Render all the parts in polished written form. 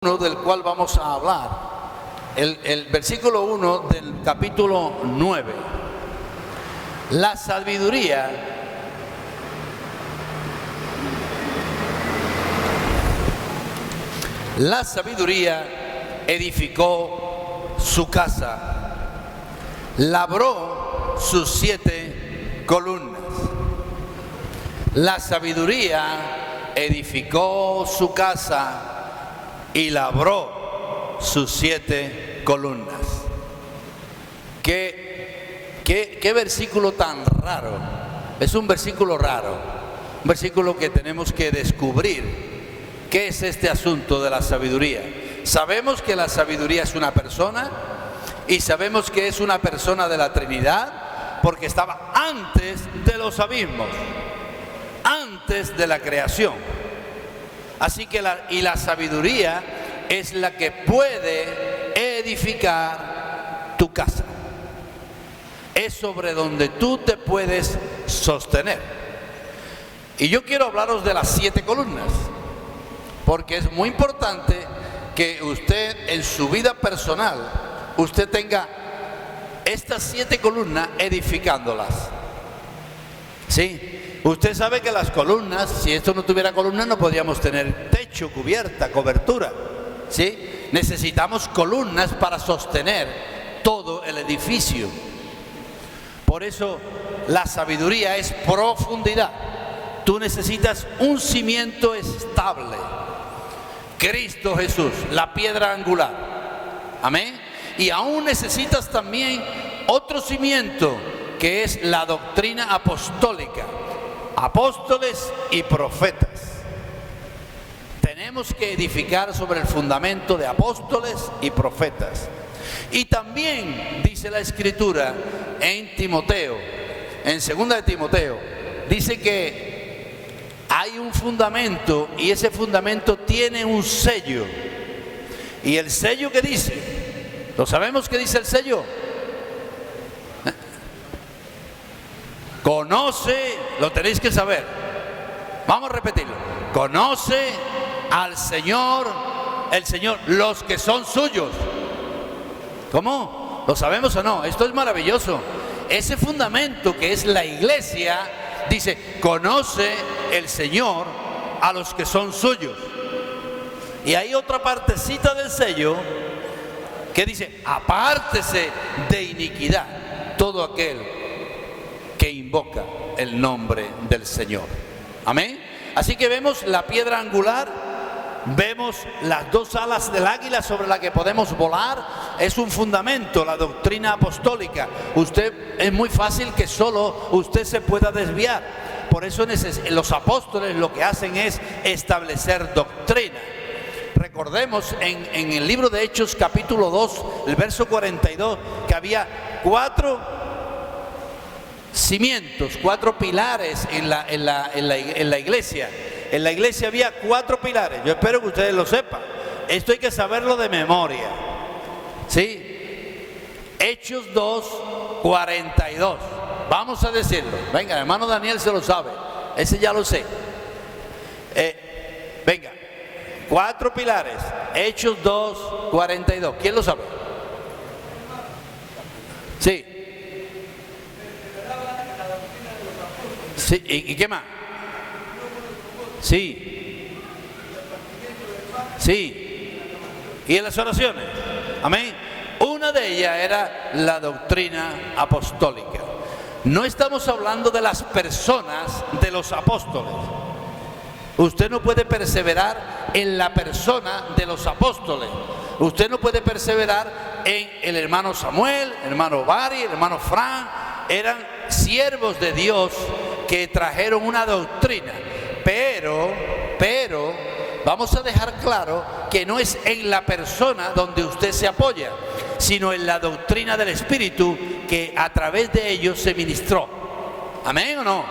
Del cual vamos a hablar, el versículo 1 del capítulo 9. La sabiduría edificó su casa, labró sus 7 columnas. La sabiduría edificó su casa y labró sus 7 columnas. ¿Qué versículo tan raro? Es un versículo raro, un versículo que tenemos que descubrir. ¿Qué es este asunto de la sabiduría? Sabemos que la sabiduría es una persona y sabemos que es una persona de la Trinidad porque estaba antes de los abismos, antes de la creación. Así que la sabiduría es la que puede edificar tu casa. Es sobre donde tú te puedes sostener. Y yo quiero hablaros de las 7 columnas, porque es muy importante que usted en su vida personal, usted tenga estas 7 columnas edificándolas. ¿Sí? Usted sabe que las columnas, si esto no tuviera columnas, no podríamos tener techo, cubierta, cobertura. ¿Sí? Necesitamos columnas para sostener todo el edificio. Por eso la sabiduría es profundidad. Tú necesitas un cimiento estable. Cristo Jesús, la piedra angular. Amén. Y aún necesitas también otro cimiento, que es la doctrina apostólica. Apóstoles y profetas. Tenemos que edificar sobre el fundamento de apóstoles y profetas. Y también dice la Escritura en Timoteo, en 2 de Timoteo, dice que hay un fundamento y ese fundamento tiene un sello. Y el sello que dice, ¿lo sabemos qué dice el sello? Conoce, lo tenéis que saber. Vamos a repetirlo. Conoce al Señor, el Señor, los que son suyos. ¿Cómo? ¿Lo sabemos o no? Esto es maravilloso. Ese fundamento que es la iglesia, dice, conoce el Señor a los que son suyos. Y hay otra partecita del sello que dice, apártese de iniquidad todo aquel que invoca el nombre del Señor. Amén. Así que vemos la piedra angular, vemos las 2 alas del águila sobre la que podemos volar. Es un fundamento, la doctrina apostólica. Es muy fácil que solo usted se pueda desviar. Por eso los apóstoles lo que hacen es establecer doctrina. Recordemos en el libro de Hechos capítulo 2, el verso 42, que había 4 cimientos, 4 pilares en la iglesia. En la iglesia había 4 pilares. Yo espero que ustedes lo sepan. Esto hay que saberlo de memoria. ¿Sí? Hechos 2, 42. Vamos a decirlo. Venga, el hermano Daniel se lo sabe. Ese ya lo sé. Venga. 4 pilares. Hechos 2, 42. ¿Quién lo sabe? Sí. Sí, ¿y qué más? Sí. Sí. ¿Y en las oraciones? Amén. Una de ellas era la doctrina apostólica. No estamos hablando de las personas de los apóstoles. Usted no puede perseverar en la persona de los apóstoles. Usted no puede perseverar en el hermano Samuel, el hermano Bari, el hermano Fran. Eran siervos de Dios que trajeron una doctrina, pero vamos a dejar claro que no es en la persona donde usted se apoya, sino en la doctrina del Espíritu que a través de ellos se ministró. ¿Amén o no?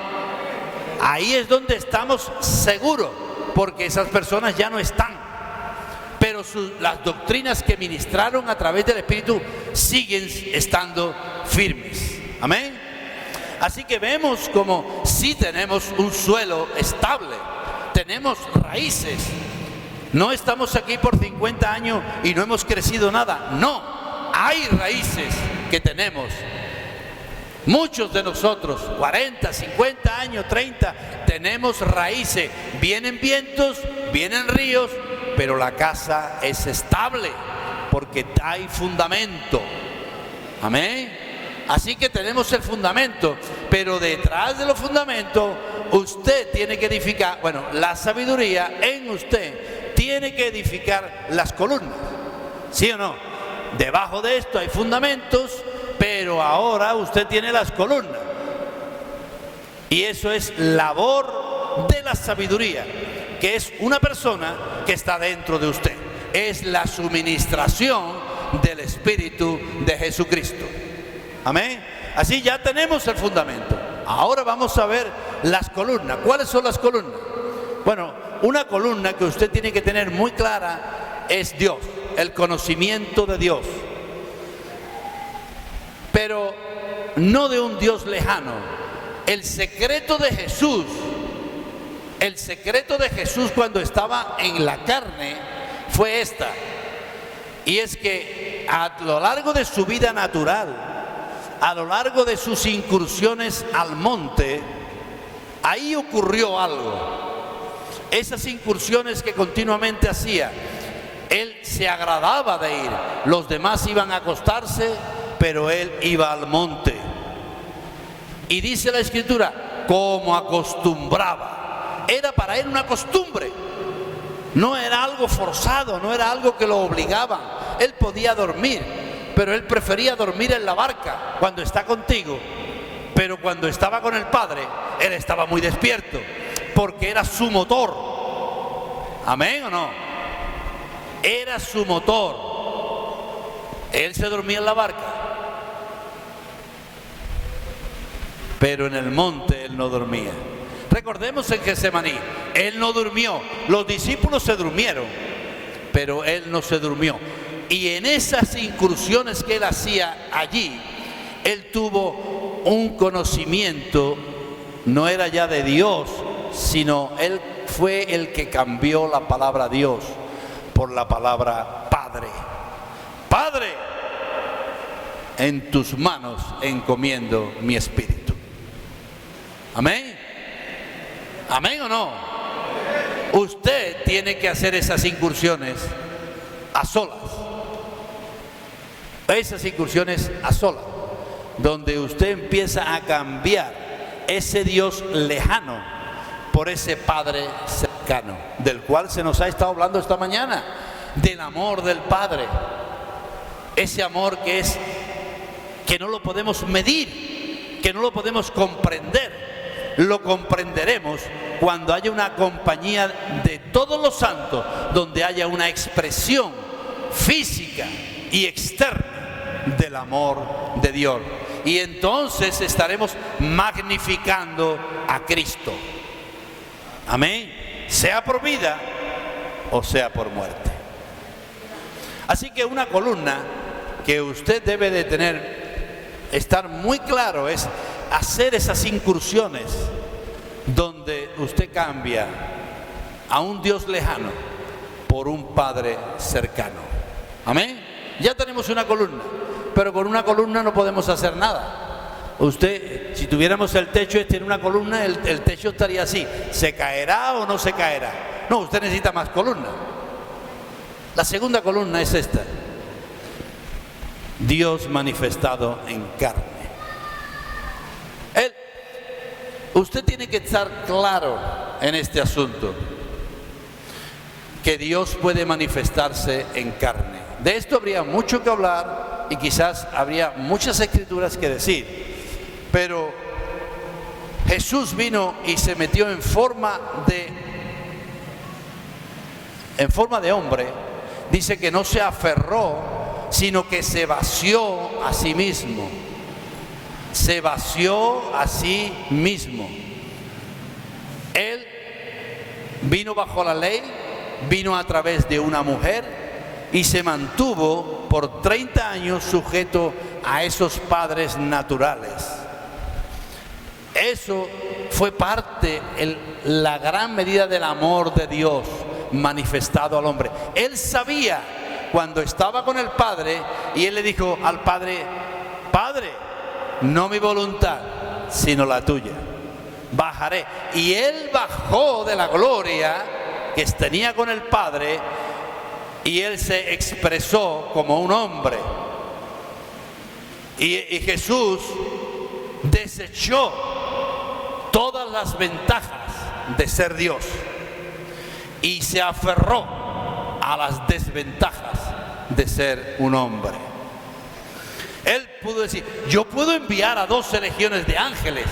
Ahí es donde estamos seguros, porque esas personas ya no están, pero las doctrinas que ministraron a través del Espíritu siguen estando firmes. Amén. Así que vemos como sí tenemos un suelo estable, tenemos raíces, No estamos aquí por 50 años y no hemos crecido nada. No, hay raíces que tenemos. Muchos de nosotros, 40, 50 años, 30, tenemos raíces. Vienen vientos, vienen ríos, pero la casa es estable porque hay fundamento. Amén. Así que tenemos el fundamento, pero detrás de los fundamentos usted tiene que edificar, bueno, la sabiduría en usted tiene que edificar las columnas. ¿Sí o no? Debajo de esto hay fundamentos, pero ahora usted tiene las columnas. Y eso es labor de la sabiduría, que es una persona que está dentro de usted. Es la suministración del Espíritu de Jesucristo. Amén. Así ya tenemos el fundamento. Ahora vamos a ver las columnas. ¿Cuáles son las columnas? Bueno, una columna que usted tiene que tener muy clara es Dios, el conocimiento de Dios. Pero no de un Dios lejano. El secreto de Jesús cuando estaba en la carne fue esta. Y es que a lo largo de su vida natural, a lo largo de sus incursiones al monte, ahí ocurrió algo. Esas incursiones que continuamente hacía, él se agradaba de ir. Los demás iban a acostarse, pero él iba al monte. Y dice la Escritura, como acostumbraba. Era para él una costumbre. No era algo forzado, no era algo que lo obligaban. Él podía dormir, pero él prefería dormir en la barca cuando está contigo. Pero cuando estaba con el Padre, él estaba muy despierto, porque era su motor. ¿Amén o no? Era su motor. Él se dormía en la barca, pero en el monte él no dormía. Recordemos en Getsemaní, él no durmió. Los discípulos se durmieron, pero él no se durmió. Y en esas incursiones que él hacía allí, él tuvo un conocimiento, no era ya de Dios, sino él fue el que cambió la palabra Dios por la palabra Padre. Padre, en tus manos encomiendo mi espíritu. Amén. ¿Amén o no? Usted tiene que hacer esas incursiones a solas. Esas incursiones a solas, donde usted empieza a cambiar ese Dios lejano por ese Padre cercano, del cual se nos ha estado hablando esta mañana, del amor del Padre. Ese amor que no lo podemos medir, que no lo podemos comprender. Lo comprenderemos cuando haya una compañía de todos los santos, donde haya una expresión física y externa del amor de Dios. Y entonces estaremos magnificando a Cristo. Amén. Sea por vida o sea por muerte. Así que una columna que usted debe de tener, estar muy claro, es hacer esas incursiones donde usted cambia a un Dios lejano por un Padre cercano. Amén. Ya tenemos una columna, pero con una columna no podemos hacer nada. Usted, si tuviéramos el techo en una columna, el techo estaría así. ¿Se caerá o no se caerá? No, usted necesita más columnas. La segunda columna es esta: Dios manifestado en carne. Usted tiene que estar claro en este asunto, que Dios puede manifestarse en carne. De esto habría mucho que hablar y quizás habría muchas escrituras que decir, pero Jesús vino y se metió en forma de hombre. Dice que no se aferró, sino que se vació a sí mismo. Se vació a sí mismo. Él vino bajo la ley, vino a través de una mujer y se mantuvo por 30 años sujeto a esos padres naturales. Eso fue parte, la gran medida del amor de Dios, manifestado al hombre. Él sabía cuando estaba con el Padre y él le dijo al Padre: Padre, no mi voluntad, sino la tuya. Bajaré. Y él bajó de la gloria que tenía con el Padre y él se expresó como un hombre. Y Jesús desechó todas las ventajas de ser Dios y se aferró a las desventajas de ser un hombre. Él pudo decir: yo puedo enviar a 12 legiones de ángeles,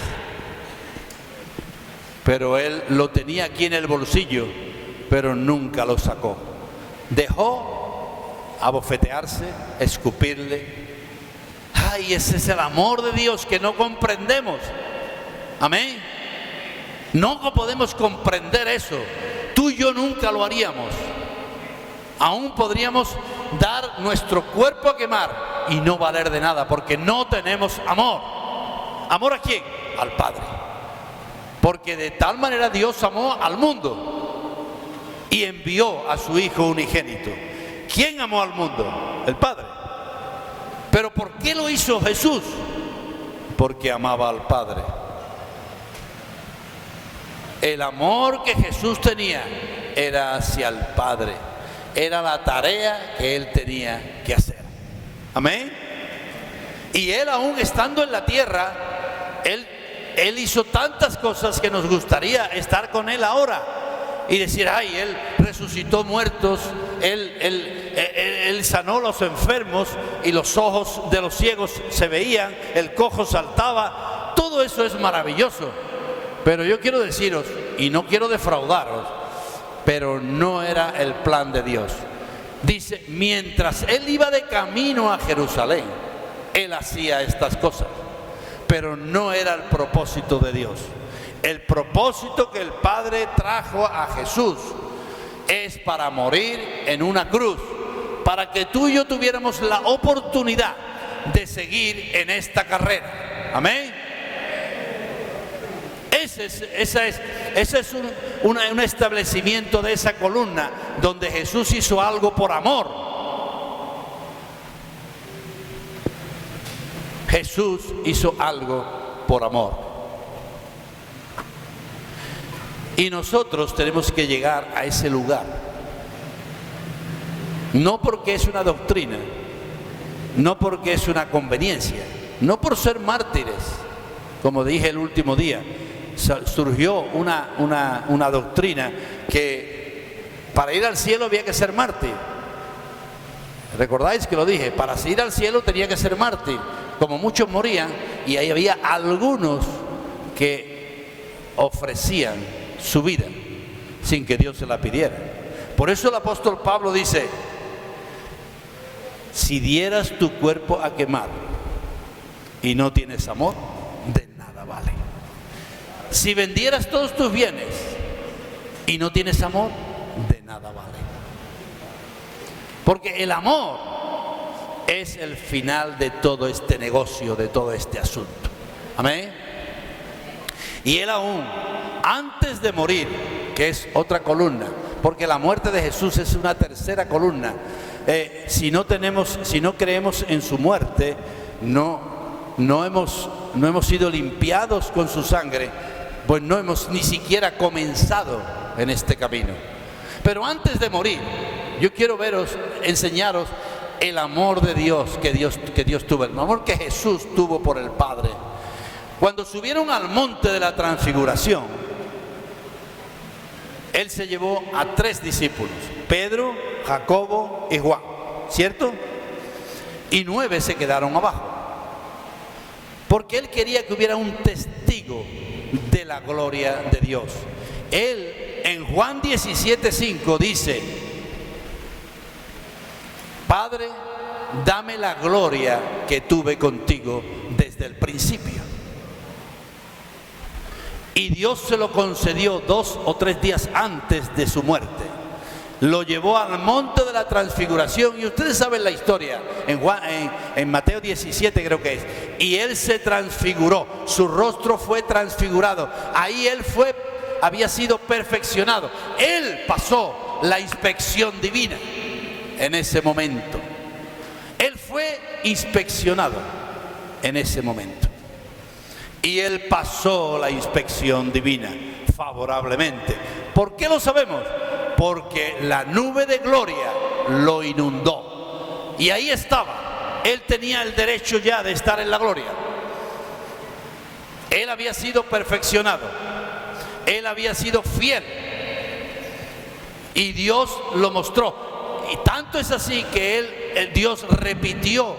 pero él lo tenía aquí en el bolsillo, pero nunca lo sacó. Dejó abofetearse, escupirle. Ay, ese es el amor de Dios que no comprendemos. Amén. No podemos comprender eso. Tú y yo nunca lo haríamos. Aún podríamos dar nuestro cuerpo a quemar y no valer de nada, porque no tenemos amor. ¿Amor a quién? Al Padre. Porque de tal manera Dios amó al mundo y envió a su Hijo unigénito. ¿Quién amó al mundo? El Padre. ¿Pero por qué lo hizo Jesús? Porque amaba al Padre. El amor que Jesús tenía era hacia el Padre. Era la tarea que él tenía que hacer. Amén. Y él, aún estando en la tierra, él hizo tantas cosas que nos gustaría estar con él ahora y decir: ay, él resucitó muertos, él sanó a los enfermos y los ojos de los ciegos se veían, el cojo saltaba. Todo eso es maravilloso. Pero yo quiero deciros, y no quiero defraudaros, pero no era el plan de Dios. Dice: mientras él iba de camino a Jerusalén, él hacía estas cosas, pero no era el propósito de Dios. El propósito que el Padre trajo a Jesús es para morir en una cruz, para que tú y yo tuviéramos la oportunidad de seguir en esta carrera. Amén. Ese es un establecimiento de esa columna donde Jesús hizo algo por amor. Jesús hizo algo por amor. Y nosotros tenemos que llegar a ese lugar. No porque es una doctrina, no porque es una conveniencia, no por ser mártires. Como dije el último día, surgió una doctrina que para ir al cielo había que ser mártir. ¿Recordáis que lo dije? Para ir al cielo tenía que ser mártir. Como muchos morían, y ahí había algunos que ofrecían su vida sin que Dios se la pidiera. Por eso el apóstol Pablo dice: si dieras tu cuerpo a quemar y no tienes amor, de nada vale. Si vendieras todos tus bienes y no tienes amor, de nada vale. Porque el amor es el final de todo este negocio, de todo este asunto. Amén. Y él aún, antes de morir, que es otra columna, porque la muerte de Jesús es una tercera columna. Si no creemos en su muerte, no hemos sido limpiados con su sangre, pues no hemos ni siquiera comenzado en este camino. Pero antes de morir, yo quiero enseñaros el amor de Dios que Dios tuvo, el amor que Jesús tuvo por el Padre. Cuando subieron al monte de la transfiguración, él se llevó a 3 discípulos: Pedro, Jacobo y Juan, ¿cierto? Y 9 se quedaron abajo, porque él quería que hubiera un testigo de la gloria de Dios. Él en Juan 17:5 dice: Padre, dame la gloria que tuve contigo desde el principio. Y Dios se lo concedió 2 o 3 días antes de su muerte. Lo llevó al monte de la transfiguración, y ustedes saben la historia, en Mateo 17 creo que es. Y él se transfiguró, su rostro fue transfigurado. Ahí él había sido perfeccionado. Él pasó la inspección divina en ese momento. Él fue inspeccionado en ese momento. Y él pasó la inspección divina favorablemente. ¿Por qué lo sabemos? Porque la nube de gloria lo inundó. Y ahí estaba. Él tenía el derecho ya de estar en la gloria. Él había sido perfeccionado. Él había sido fiel. Y Dios lo mostró. Y tanto es así que Dios repitió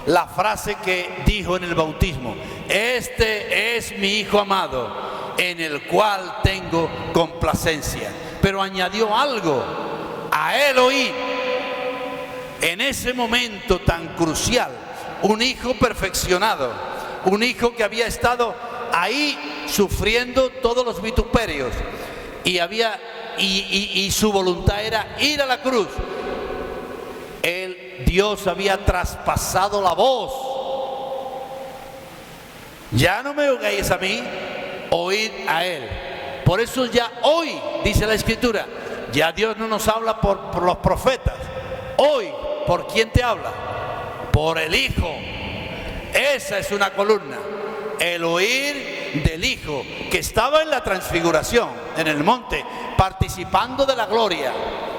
la frase que dijo en el bautismo: este es mi Hijo amado, en el cual tengo complacencia. Pero añadió algo: a él oí. En ese momento tan crucial, un hijo perfeccionado, un hijo que había estado ahí sufriendo todos los vituperios y su voluntad era ir a la cruz. Dios había traspasado la voz. Ya no me oigáis a mí, oíd a él. Por eso ya hoy, dice la Escritura, ya Dios no nos habla por los profetas. Hoy, ¿por quién te habla? Por el Hijo. Esa es una columna. El oír del Hijo, que estaba en la transfiguración, en el monte, participando de la gloria.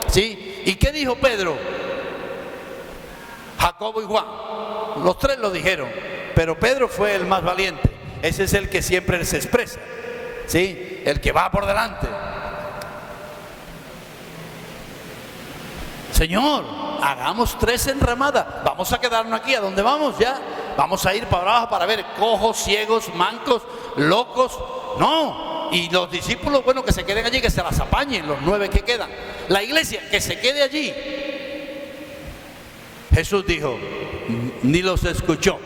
¿Sí? ¿Y qué dijo Pedro? Jacobo y Juan. Los tres lo dijeron, pero Pedro fue el más valiente. Ese es el que siempre se expresa, ¿sí? El que va por delante. Señor, hagamos 3 enramadas. Vamos a quedarnos aquí. ¿A dónde vamos ya? Vamos a ir para abajo para ver cojos, ciegos, mancos, locos. No. Y los discípulos, bueno, que se queden allí, que se las apañen, los 9 que quedan. La iglesia, que se quede allí. Jesús dijo, ni los escuchó.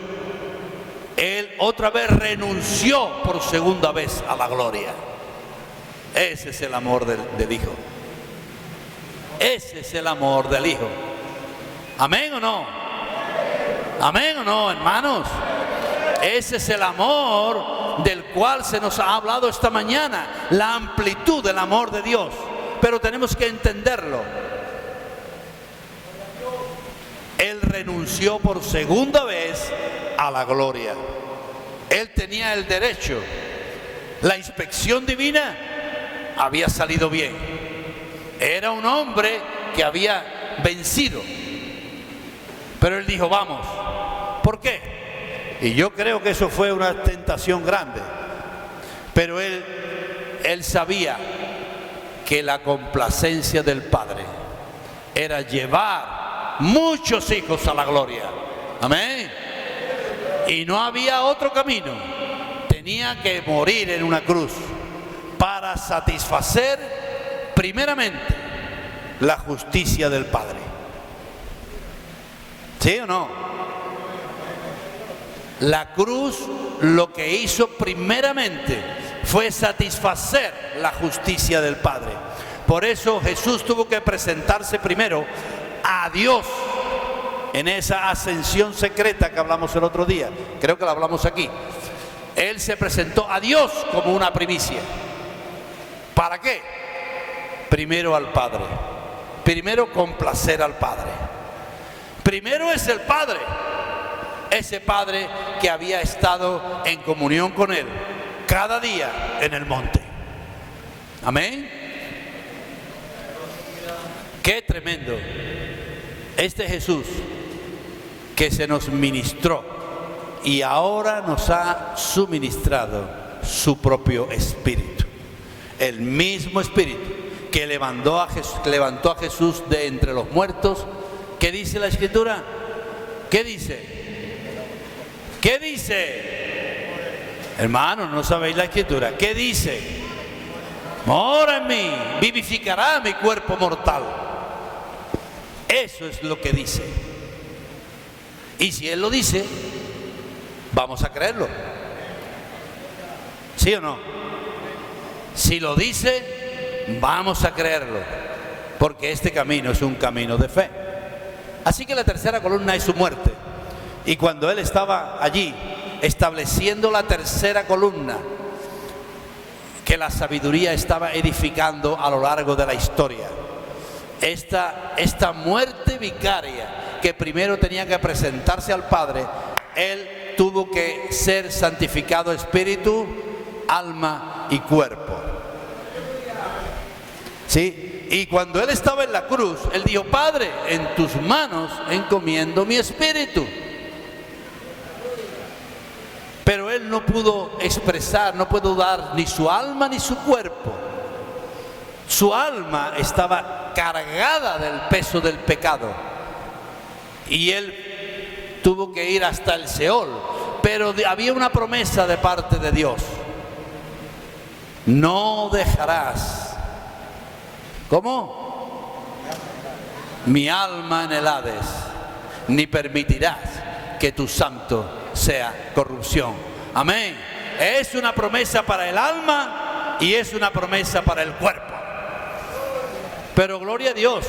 Él otra vez renunció por segunda vez a la gloria. Ese es el amor del Hijo. Ese es el amor del Hijo. ¿Amén o no? ¿Amén o no, hermanos? Ese es el amor del cual se nos ha hablado esta mañana. La amplitud del amor de Dios. Pero tenemos que entenderlo. Él renunció por segunda vez a la gloria. Él tenía el derecho. La inspección divina había salido bien. Era un hombre que había vencido. Pero él dijo, vamos. ¿Por qué? Y yo creo que eso fue una tentación grande. Pero él sabía que la complacencia del Padre era llevar muchos hijos a la gloria. Amén. Y no había otro camino. Tenía que morir en una cruz para satisfacer primeramente la justicia del Padre. ¿Sí o no? La cruz lo que hizo primeramente fue satisfacer la justicia del Padre. Por eso Jesús tuvo que presentarse primero a Dios en esa ascensión secreta que hablamos el otro día. Creo que la hablamos aquí. Él se presentó a Dios como una primicia. ¿Para qué? Primero al Padre. Primero complacer al Padre. Primero es el Padre. Ese Padre que había estado en comunión con Él cada día en el monte. Amén. Qué tremendo. Este Jesús que se nos ministró y ahora nos ha suministrado su propio Espíritu. El mismo Espíritu que levantó a Jesús de entre los muertos. ¿Qué dice la Escritura? ¿Qué dice? ¿Qué dice? Hermanos, ¿no sabéis la Escritura? ¿Qué dice? Mora en mí, vivificará mi cuerpo mortal. Eso es lo que dice. Y si Él lo dice, vamos a creerlo. ¿Sí o no? Si lo dice, vamos a creerlo. Porque este camino es un camino de fe. Así que la tercera columna es su muerte. Y cuando Él estaba allí, estableciendo la tercera columna, que la sabiduría estaba edificando a lo largo de la historia, esta muerte vicaria que primero tenía que presentarse al Padre, Él tuvo que ser santificado espíritu, alma y cuerpo. ¿Sí? Y cuando Él estaba en la cruz, Él dijo: Padre, en tus manos encomiendo mi espíritu. Pero Él no pudo expresar, no pudo dar ni su alma ni su cuerpo. Su alma estaba cargada del peso del pecado. Y Él tuvo que ir hasta el Seol. Pero había una promesa de parte de Dios: no dejarás, ¿cómo? Mi alma en el Hades, ni permitirás que tu santo sea corrupción. Amén. Es una promesa para el alma y es una promesa para el cuerpo. Pero gloria a Dios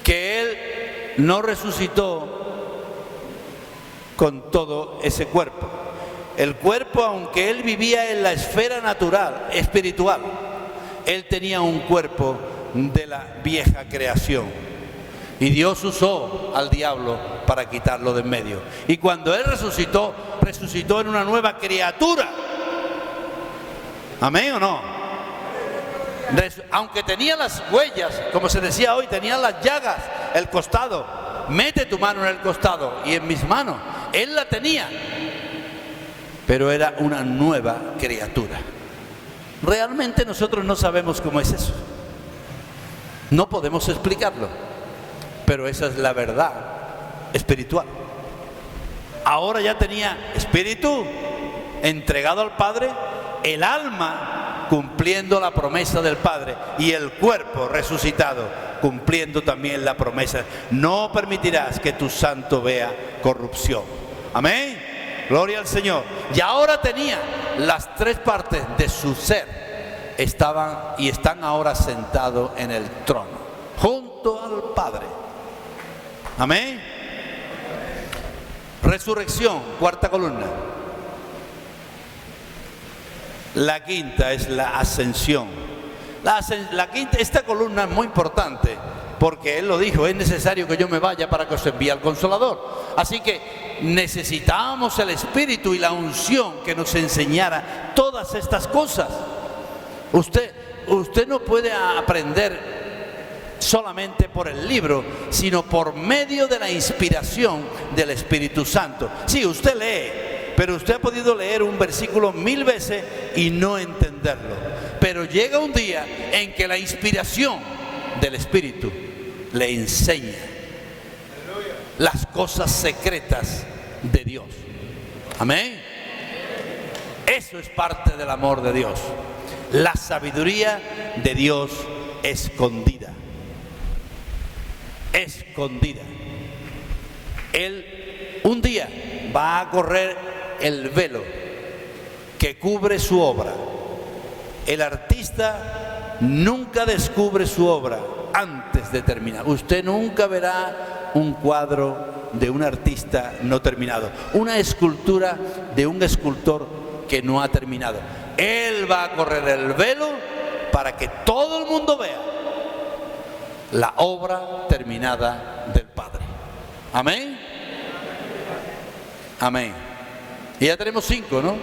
que Él no resucitó con todo ese cuerpo. El cuerpo, aunque Él vivía en la esfera natural, espiritual, Él tenía un cuerpo de la vieja creación. Y Dios usó al diablo para quitarlo de en medio. Y cuando Él resucitó, resucitó en una nueva criatura. ¿Amén o no? Aunque tenía las huellas, como se decía hoy, tenía las llagas, el costado. Mete tu mano en el costado y en mis manos. Él la tenía. Pero era una nueva criatura. Realmente nosotros no sabemos cómo es eso. No podemos explicarlo. Pero esa es la verdad espiritual. Ahora ya tenía espíritu entregado al Padre, el alma cumpliendo la promesa del Padre y el cuerpo resucitado cumpliendo también la promesa. No permitirás que tu santo vea corrupción. Amén. Gloria al Señor. Y ahora tenía las tres partes de su ser. Estaban y están ahora sentados en el trono junto al Padre. Amén. Resurrección, cuarta columna. La quinta es la ascensión. La quinta, esta columna es muy importante porque Él lo dijo: es necesario que yo me vaya para que os envíe al Consolador. Así que necesitábamos el Espíritu y la unción que nos enseñara todas estas cosas. Usted no puede aprender solamente por el libro, sino por medio de la inspiración del Espíritu Santo. Sí, usted lee, pero usted ha podido leer un versículo 1000 veces y no entenderlo. Pero llega un día en que la inspiración del Espíritu le enseña las cosas secretas de Dios. Amén. Eso es parte del amor de Dios. La sabiduría de Dios escondida. Escondida. Él un día va a correr el velo que cubre su obra. El artista nunca descubre su obra antes de terminar. Usted nunca verá un cuadro de un artista no terminado, una escultura de un escultor que no ha terminado. Él va a correr el velo para que todo el mundo vea la obra terminada del Padre. Amén. Amén. Y ya tenemos 5, ¿no?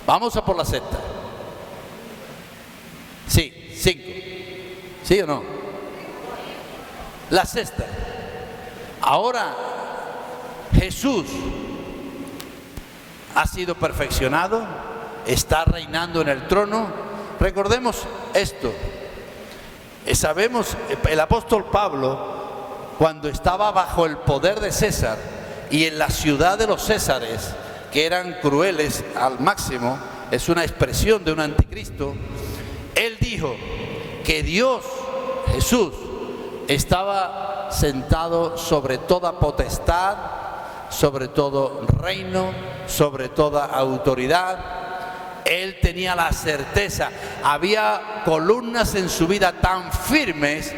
Vamos a por la sexta. Sí, 5. ¿Sí o no? La sexta. Ahora Jesús ha sido perfeccionado, está reinando en el trono. Recordemos esto. Sabemos, el apóstol Pablo, cuando estaba bajo el poder de César y en la ciudad de los Césares, que eran crueles al máximo, es una expresión de un anticristo, él dijo que Dios, Jesús, estaba sentado sobre toda potestad, sobre todo reino, sobre toda autoridad. Él tenía la certeza, había columnas en su vida tan firmes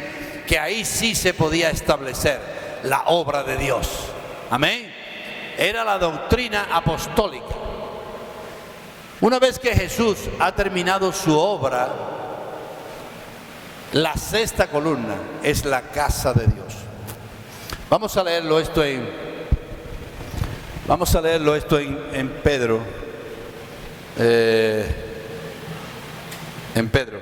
que ahí sí se podía establecer la obra de Dios. Amén. Era la doctrina apostólica. Una vez que Jesús ha terminado su obra, La sexta columna es la casa de Dios. Vamos a leerlo esto en Pedro. En Pedro.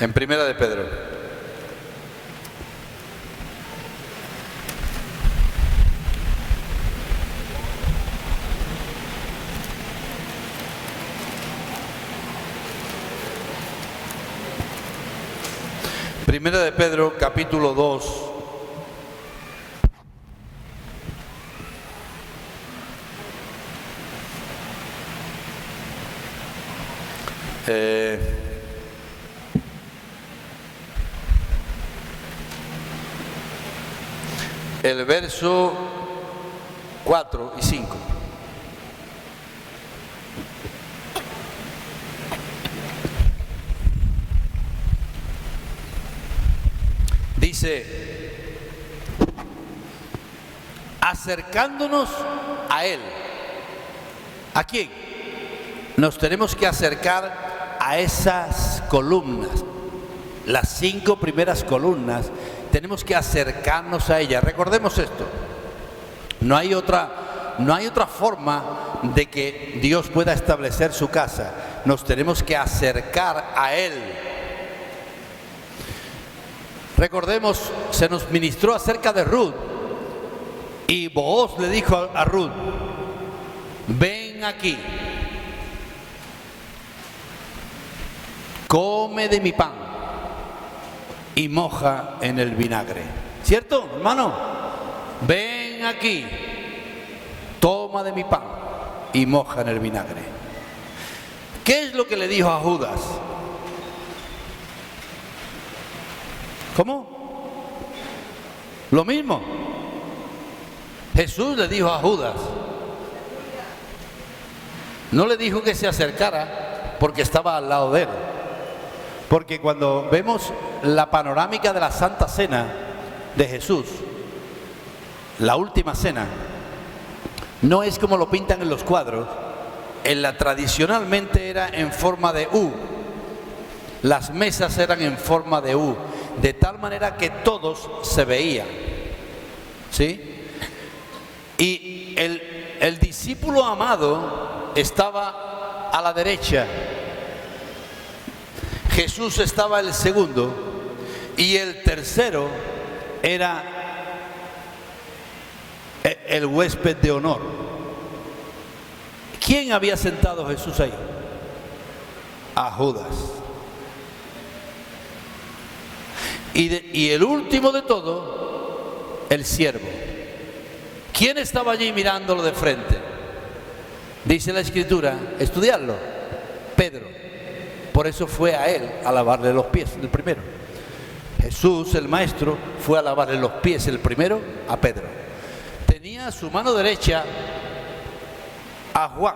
En Primera de Pedro. Primera de Pedro, capítulo 2. El verso 4 y 5. Dice, acercándonos a Él. ¿A quién? Nos tenemos que acercar a esas columnas, las 5 primeras columnas. Tenemos que acercarnos a ellas. Recordemos esto. No hay otra forma de que Dios pueda establecer su casa. Nos tenemos que acercar a Él. Recordemos, se nos ministró acerca de Ruth y Booz le dijo a Ruth, ven aquí, come de mi pan y moja en el vinagre. ¿Cierto, hermano? Ven aquí, toma de mi pan y moja en el vinagre. ¿Qué es lo que le dijo a Judas? ¿Cómo? Lo mismo. Jesús le dijo a Judas. No le dijo que se acercara porque estaba al lado de él. Porque cuando vemos la panorámica de la Santa Cena de Jesús, la última cena, no es como lo pintan en los cuadros. Tradicionalmente era en forma de U. Las mesas eran en forma de U, de tal manera que todos se veían, ¿sí? Y el discípulo amado estaba a la derecha, Jesús estaba el segundo y el tercero era el huésped de honor. ¿Quién había sentado Jesús ahí? A Judas. Y el último de todo, el siervo. ¿Quién estaba allí mirándolo de frente? Dice la Escritura, estudiarlo, Pedro. Por eso fue a él a lavarle los pies, el primero. Jesús, el maestro, fue a lavarle los pies, el primero, a Pedro. Tenía a su mano derecha a Juan,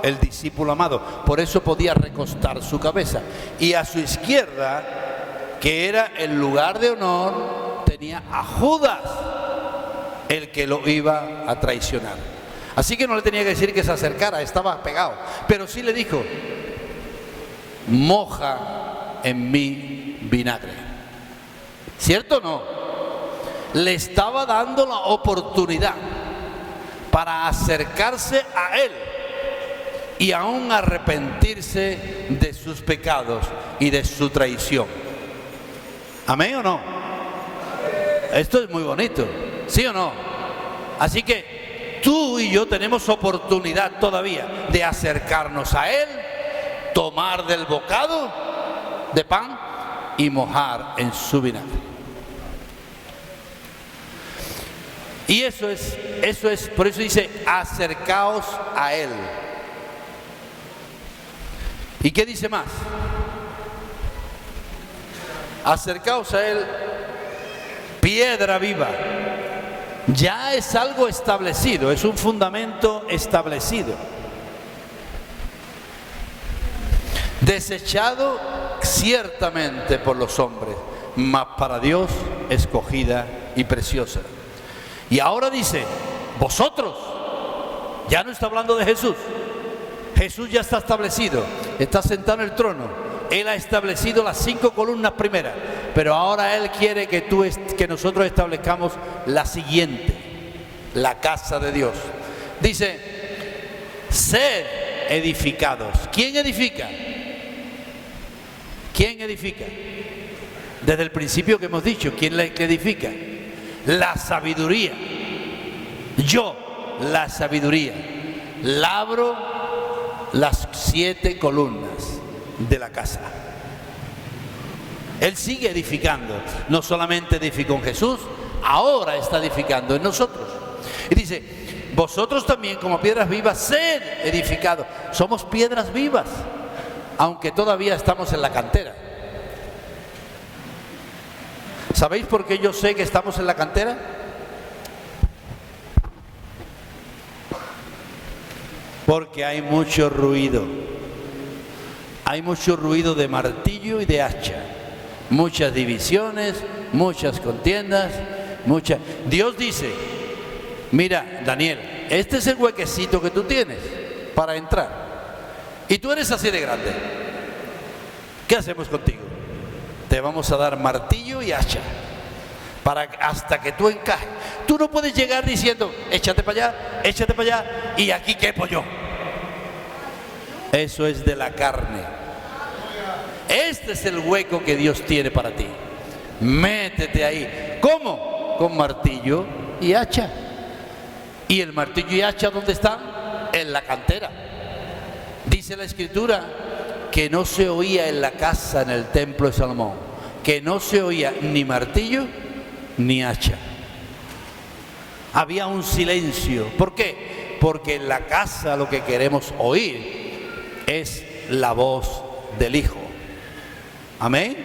el discípulo amado. Por eso podía recostar su cabeza. Y a su izquierda, que era el lugar de honor, tenía a Judas, el que lo iba a traicionar. Así que no le tenía que decir que se acercara, estaba pegado. Pero sí le dijo, moja en mi vinagre. ¿Cierto o no? Le estaba dando la oportunidad para acercarse a él y aún arrepentirse de sus pecados y de su traición. ¿Amén o no? Esto es muy bonito, ¿sí o no? Así que tú y yo tenemos oportunidad todavía de acercarnos a Él, tomar del bocado de pan y mojar en su vinagre. Y eso es, por eso dice, acercaos a Él. ¿Y qué dice más? Acercaos a Él, piedra viva. Ya es algo establecido, es un fundamento establecido. Desechado ciertamente por los hombres, mas para Dios escogida y preciosa. Y ahora dice, vosotros, Ya no está hablando de Jesús. Jesús ya está establecido, está sentado en el trono. Él ha establecido las 5 columnas primeras, pero ahora Él quiere que nosotros establezcamos la siguiente, la casa de Dios. Dice, sed edificados. ¿Quién edifica? ¿Quién edifica? Desde el principio que hemos dicho, ¿quién la edifica? La sabiduría. Yo, la sabiduría, labro las 7 columnas de la casa. Él sigue edificando. No solamente edificó en Jesús, ahora está edificando en nosotros. Y dice, vosotros también como piedras vivas, sed edificados. Somos piedras vivas, aunque todavía estamos en la cantera. ¿Sabéis por qué yo sé que estamos en la cantera? Porque hay mucho ruido. Hay mucho ruido de martillo y de hacha. Muchas divisiones, muchas contiendas, Dios dice, mira, Daniel, este es el huequecito que tú tienes para entrar. Y tú eres así de grande. ¿Qué hacemos contigo? Te vamos a dar martillo y hacha hasta que tú encajes. Tú no puedes llegar diciendo, échate para allá, y aquí quepo yo. Eso es de la carne. Este es el hueco que Dios tiene para ti. Métete ahí. ¿Cómo? Con martillo y hacha. ¿Y el martillo y hacha dónde están? En la cantera. Dice la Escritura que no se oía en la casa, en el templo de Salomón, que no se oía ni martillo ni hacha. Había un silencio. ¿Por qué? Porque en la casa lo que queremos oír es la voz del Hijo. Amén.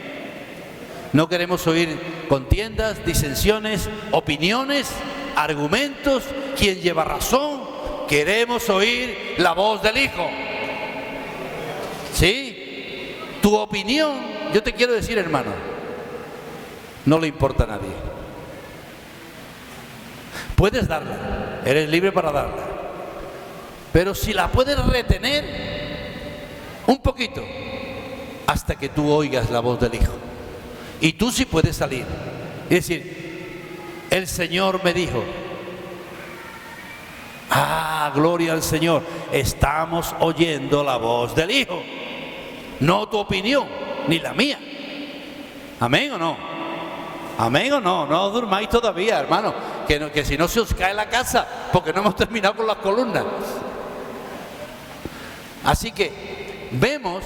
No queremos oír contiendas, disensiones, opiniones, argumentos, quién lleva razón. Queremos oír la voz del Hijo. ¿Sí? Tu opinión, yo te quiero decir, hermano, no le importa a nadie. Puedes darla, eres libre para darla, pero si la puedes retener un poquito hasta que tú oigas la voz del Hijo, y tú sí puedes salir y decir, el Señor me dijo, gloria al Señor, estamos oyendo la voz del Hijo, no tu opinión ni la mía. ¿Amén o no? ¿Amén o no? No durmáis todavía, hermano, que si no se os cae la casa, porque no hemos terminado con las columnas. Así que vemos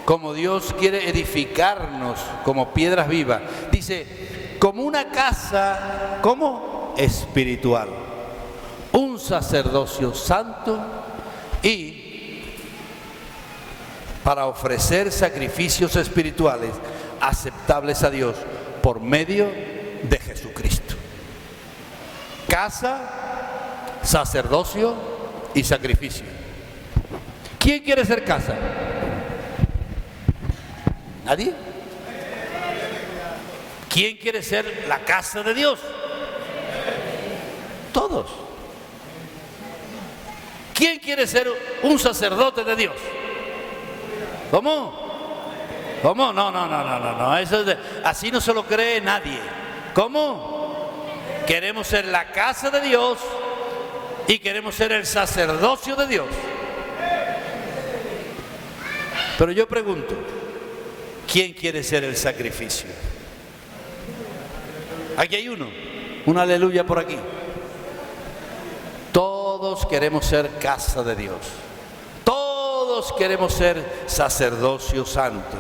como Dios quiere edificarnos como piedras vivas. Dice, como una casa, ¿cómo? Espiritual. Un sacerdocio santo y para ofrecer sacrificios espirituales aceptables a Dios por medio de Jesucristo. Casa, sacerdocio y sacrificio. ¿Quién quiere ser casa? ¿Nadie? ¿Quién quiere ser la casa de Dios? Todos. ¿Quién quiere ser un sacerdote de Dios? ¿Cómo? ¿Cómo? No. Eso así no se lo cree nadie. ¿Cómo? Queremos ser la casa de Dios y queremos ser el sacerdocio de Dios. Pero yo pregunto, ¿quién quiere ser el sacrificio? Aquí hay uno, un aleluya por aquí. Todos queremos ser casa de Dios. Todos queremos ser sacerdocio santo.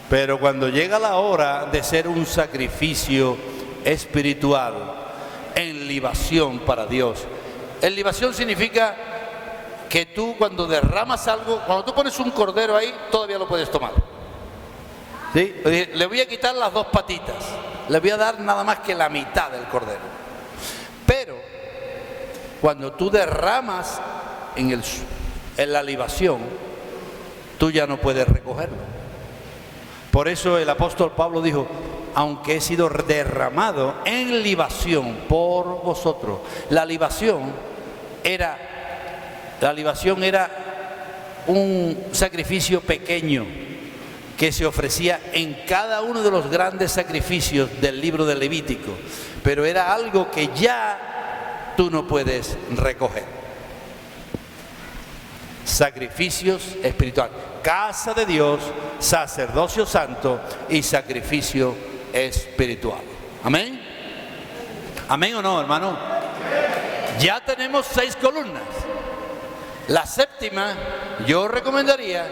Pero cuando llega la hora de ser un sacrificio espiritual en libación para Dios. En libación significa que tú cuando derramas algo, cuando tú pones un cordero ahí, todavía lo puedes tomar. ¿Sí? Le voy a quitar las 2 patitas, le voy a dar nada más que la mitad del cordero. Pero cuando tú derramas en la libación, tú ya no puedes recogerlo. Por eso el apóstol Pablo dijo, aunque he sido derramado en libación por vosotros. La libación era La libación era un sacrificio pequeño que se ofrecía en cada uno de los grandes sacrificios del libro de Levítico, pero era algo que ya tú no puedes recoger. Sacrificios espirituales, casa de Dios, sacerdocio santo y sacrificio espiritual. ¿Amén? ¿Amén o no, hermano? Ya tenemos 6 columnas. La séptima, yo recomendaría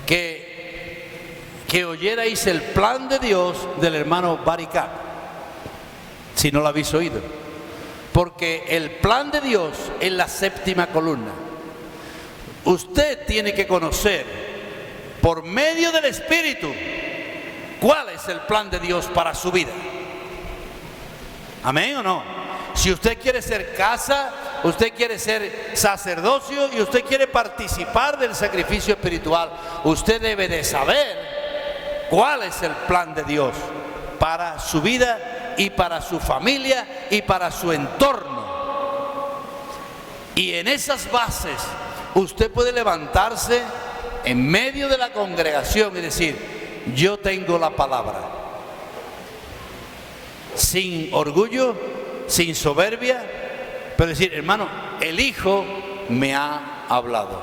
que oyerais el plan de Dios del hermano Baricap, si no lo habéis oído, porque el plan de Dios es la séptima columna. Usted tiene que conocer por medio del Espíritu cuál es el plan de Dios para su vida. ¿Amén o no? Si usted quiere ser casa, usted quiere ser sacerdocio y usted quiere participar del sacrificio espiritual, usted debe de saber cuál es el plan de Dios para su vida y para su familia y para su entorno. Y en esas bases usted puede levantarse en medio de la congregación y decir: yo tengo la palabra, sin orgullo, sin soberbia, pero decir: hermano, el Hijo me ha hablado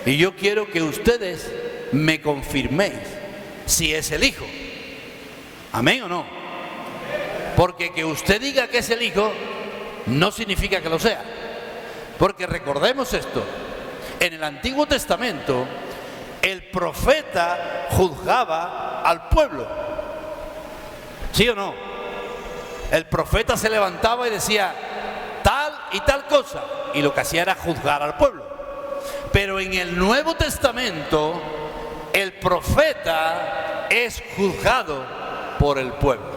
y yo quiero que ustedes me confirméis si es el Hijo. ¿Amén o no? Porque que usted diga que es el Hijo no significa que lo sea. Porque recordemos esto: en el Antiguo Testamento el profeta juzgaba al pueblo, ¿sí o no? El profeta se levantaba y decía tal y tal cosa, y lo que hacía era juzgar al pueblo. Pero en el Nuevo Testamento el profeta es juzgado por el pueblo.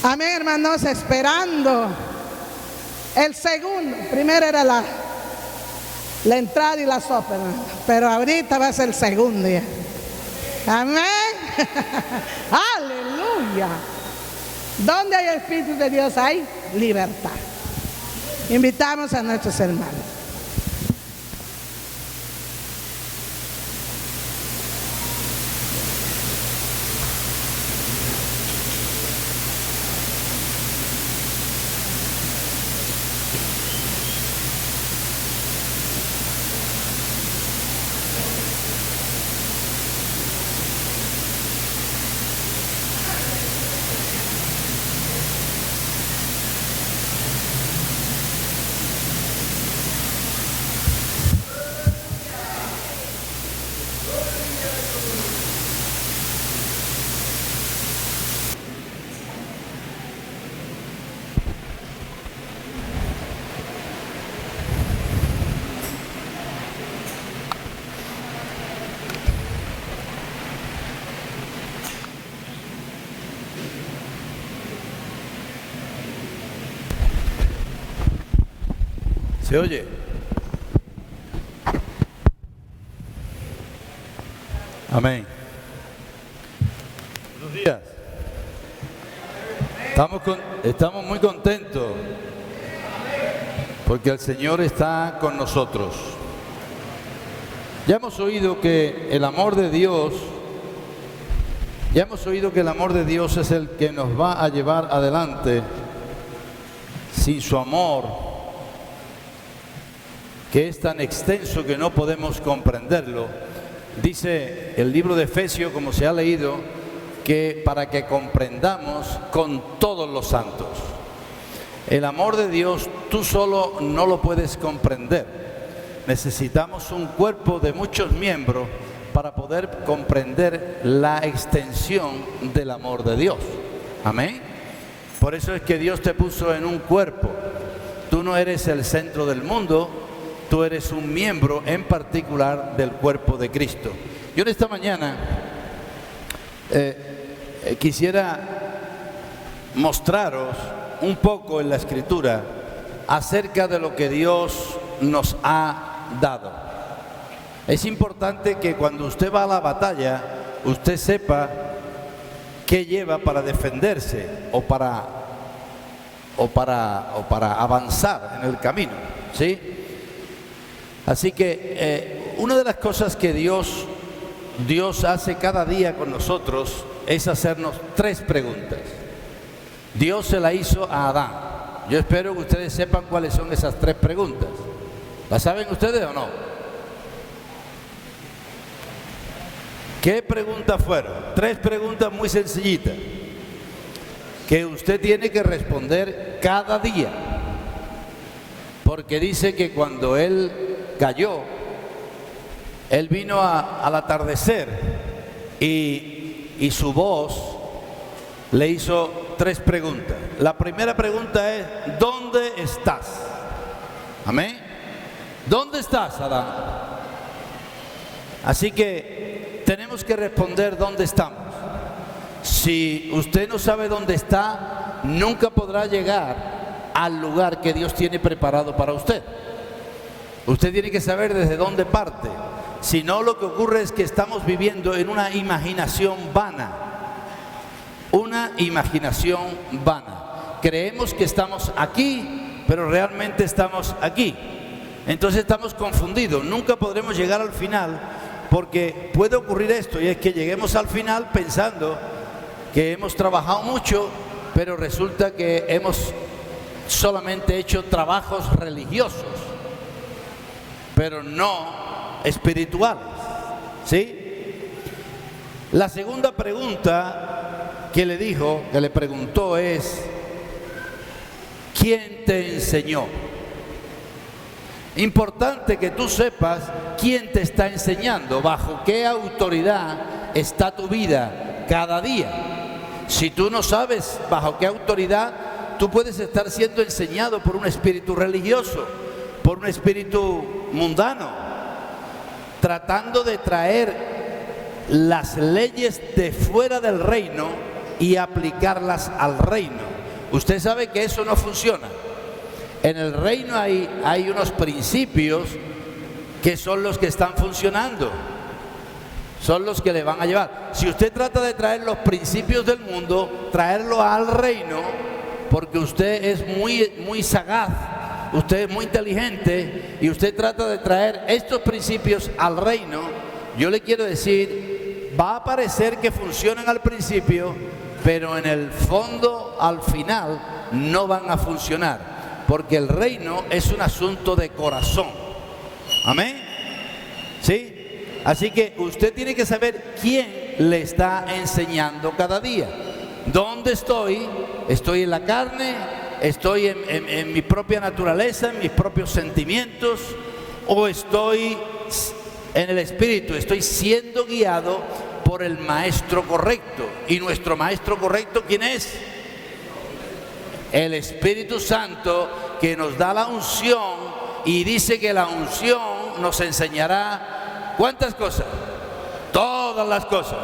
Amén, hermanos, esperando el segundo. Primero era la entrada y la sopa, hermano, pero ahorita va a ser el segundo día. Amén. Aleluya. Donde hay Espíritu de Dios hay libertad. Invitamos a nuestros hermanos. ¿Se oye? Amén. Buenos días. Estamos muy contentos porque el Señor está con nosotros. Ya hemos oído que el amor de Dios es el que nos va a llevar adelante. Sin su amor, que es tan extenso que no podemos comprenderlo, dice el libro de Efesios, como se ha leído, que para que comprendamos con todos los santos. El amor de Dios tú solo no lo puedes comprender. Necesitamos un cuerpo de muchos miembros para poder comprender la extensión del amor de Dios. Amén. Por eso es que Dios te puso en un cuerpo. Tú no eres el centro del mundo, tú eres un miembro en particular del cuerpo de Cristo. Yo en esta mañana quisiera mostraros un poco en la Escritura acerca de lo que Dios nos ha dado. Es importante que cuando usted va a la batalla, usted sepa qué lleva para defenderse o para avanzar en el camino, ¿sí? Así que una de las cosas que Dios hace cada día con nosotros es hacernos 3 preguntas. Dios se la hizo a Adán. Yo espero que ustedes sepan cuáles son esas 3 preguntas. ¿Las saben ustedes o no? ¿Qué preguntas fueron? 3 preguntas muy sencillitas que usted tiene que responder cada día, porque dice que cuando él cayó, él vino al atardecer y su voz le hizo 3 preguntas. La primera pregunta es: ¿dónde estás? Amén. ¿Dónde estás, Adán? Así que tenemos que responder dónde estamos. Si usted no sabe dónde está, nunca podrá llegar al lugar que Dios tiene preparado para usted. Usted tiene que saber desde dónde parte. Si no, lo que ocurre es que estamos viviendo en una imaginación vana. Una imaginación vana. Creemos que estamos aquí, pero realmente estamos aquí. Entonces estamos confundidos. Nunca podremos llegar al final, porque puede ocurrir esto, y es que lleguemos al final pensando que hemos trabajado mucho, pero resulta que hemos solamente hecho trabajos religiosos, pero no espirituales, ¿sí? La segunda pregunta que le preguntó es: ¿quién te enseñó? Importante que tú sepas quién te está enseñando, bajo qué autoridad está tu vida cada día. Si tú no sabes bajo qué autoridad, tú puedes estar siendo enseñado por un espíritu religioso, por un espíritu mundano, tratando de traer las leyes de fuera del reino y aplicarlas al reino. Usted sabe que eso no funciona. En el reino hay unos principios que son los que están funcionando, son los que le van a llevar. Si usted trata de traer los principios del mundo, traerlo al reino, porque usted es muy sagaz, usted es muy inteligente y usted trata de traer estos principios al reino, yo le quiero decir, va a parecer que funcionan al principio, pero en el fondo, al final, no van a funcionar. Porque el reino es un asunto de corazón. Amén. ¿Sí? Así que usted tiene que saber quién le está enseñando cada día. ¿Dónde estoy? ¿Estoy en la carne? ¿Estoy en mi propia naturaleza, en mis propios sentimientos? ¿O estoy en el espíritu? Estoy siendo guiado por el maestro correcto. ¿Y nuestro maestro correcto quién es? El Espíritu Santo, que nos da la unción, y dice que la unción nos enseñará ¿cuántas cosas? Todas las cosas.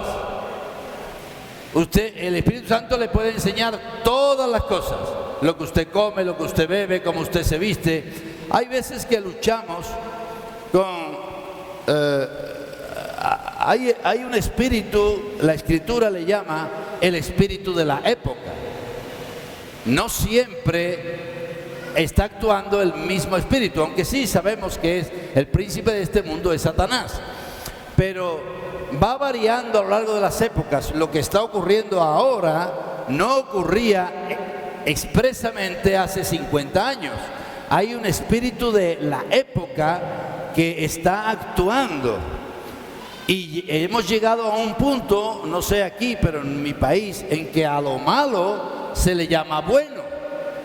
El Espíritu Santo le puede enseñar todas las cosas, lo que usted come, lo que usted bebe, cómo usted se viste. hay veces que luchamos con... hay un espíritu, la Escritura le llama el espíritu de la época. No siempre está actuando el mismo espíritu, aunque sí sabemos que es el príncipe de este mundo, es Satanás. Pero va variando a lo largo de las épocas. Lo que está ocurriendo ahora no ocurría expresamente hace 50 años. Hay un espíritu de la época que está actuando. Y hemos llegado a un punto, no sé aquí, pero en mi país, en que a lo malo se le llama bueno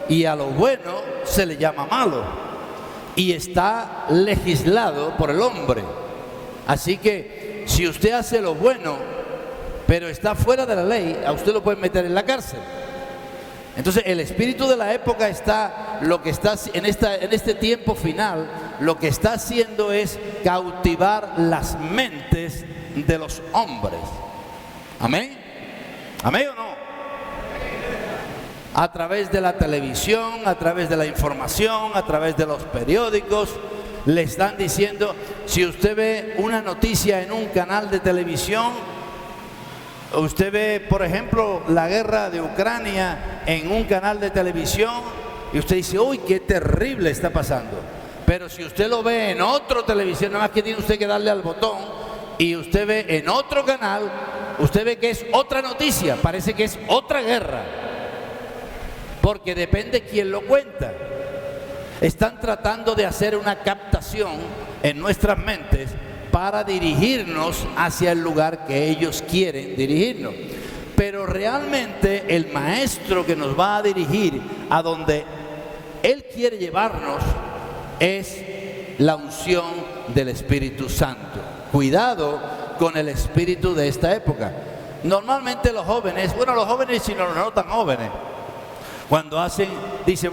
y a lo bueno se le llama malo. Y está legislado por el hombre. Así que si usted hace lo bueno, pero está fuera de la ley, a usted lo pueden meter en la cárcel. Entonces el espíritu de la época está, lo que está en este tiempo final, lo que está haciendo es cautivar las mentes de los hombres. ¿Amén? ¿Amén o no? A través de la televisión, a través de la información, a través de los periódicos, le están diciendo, si usted ve una noticia en un canal de televisión, usted ve, por ejemplo, la guerra de Ucrania en un canal de televisión y usted dice, uy, qué terrible está pasando. Pero si usted lo ve en otro televisión, nada más que tiene usted que darle al botón y usted ve en otro canal, usted ve que es otra noticia, parece que es otra guerra. Porque depende quién lo cuenta. Están tratando de hacer una captación en nuestras mentes para dirigirnos hacia el lugar que ellos quieren dirigirnos. Pero realmente el maestro que nos va a dirigir a donde Él quiere llevarnos es la unción del Espíritu Santo. Cuidado con el espíritu de esta época. Normalmente los jóvenes, los jóvenes si no tan jóvenes, cuando dice,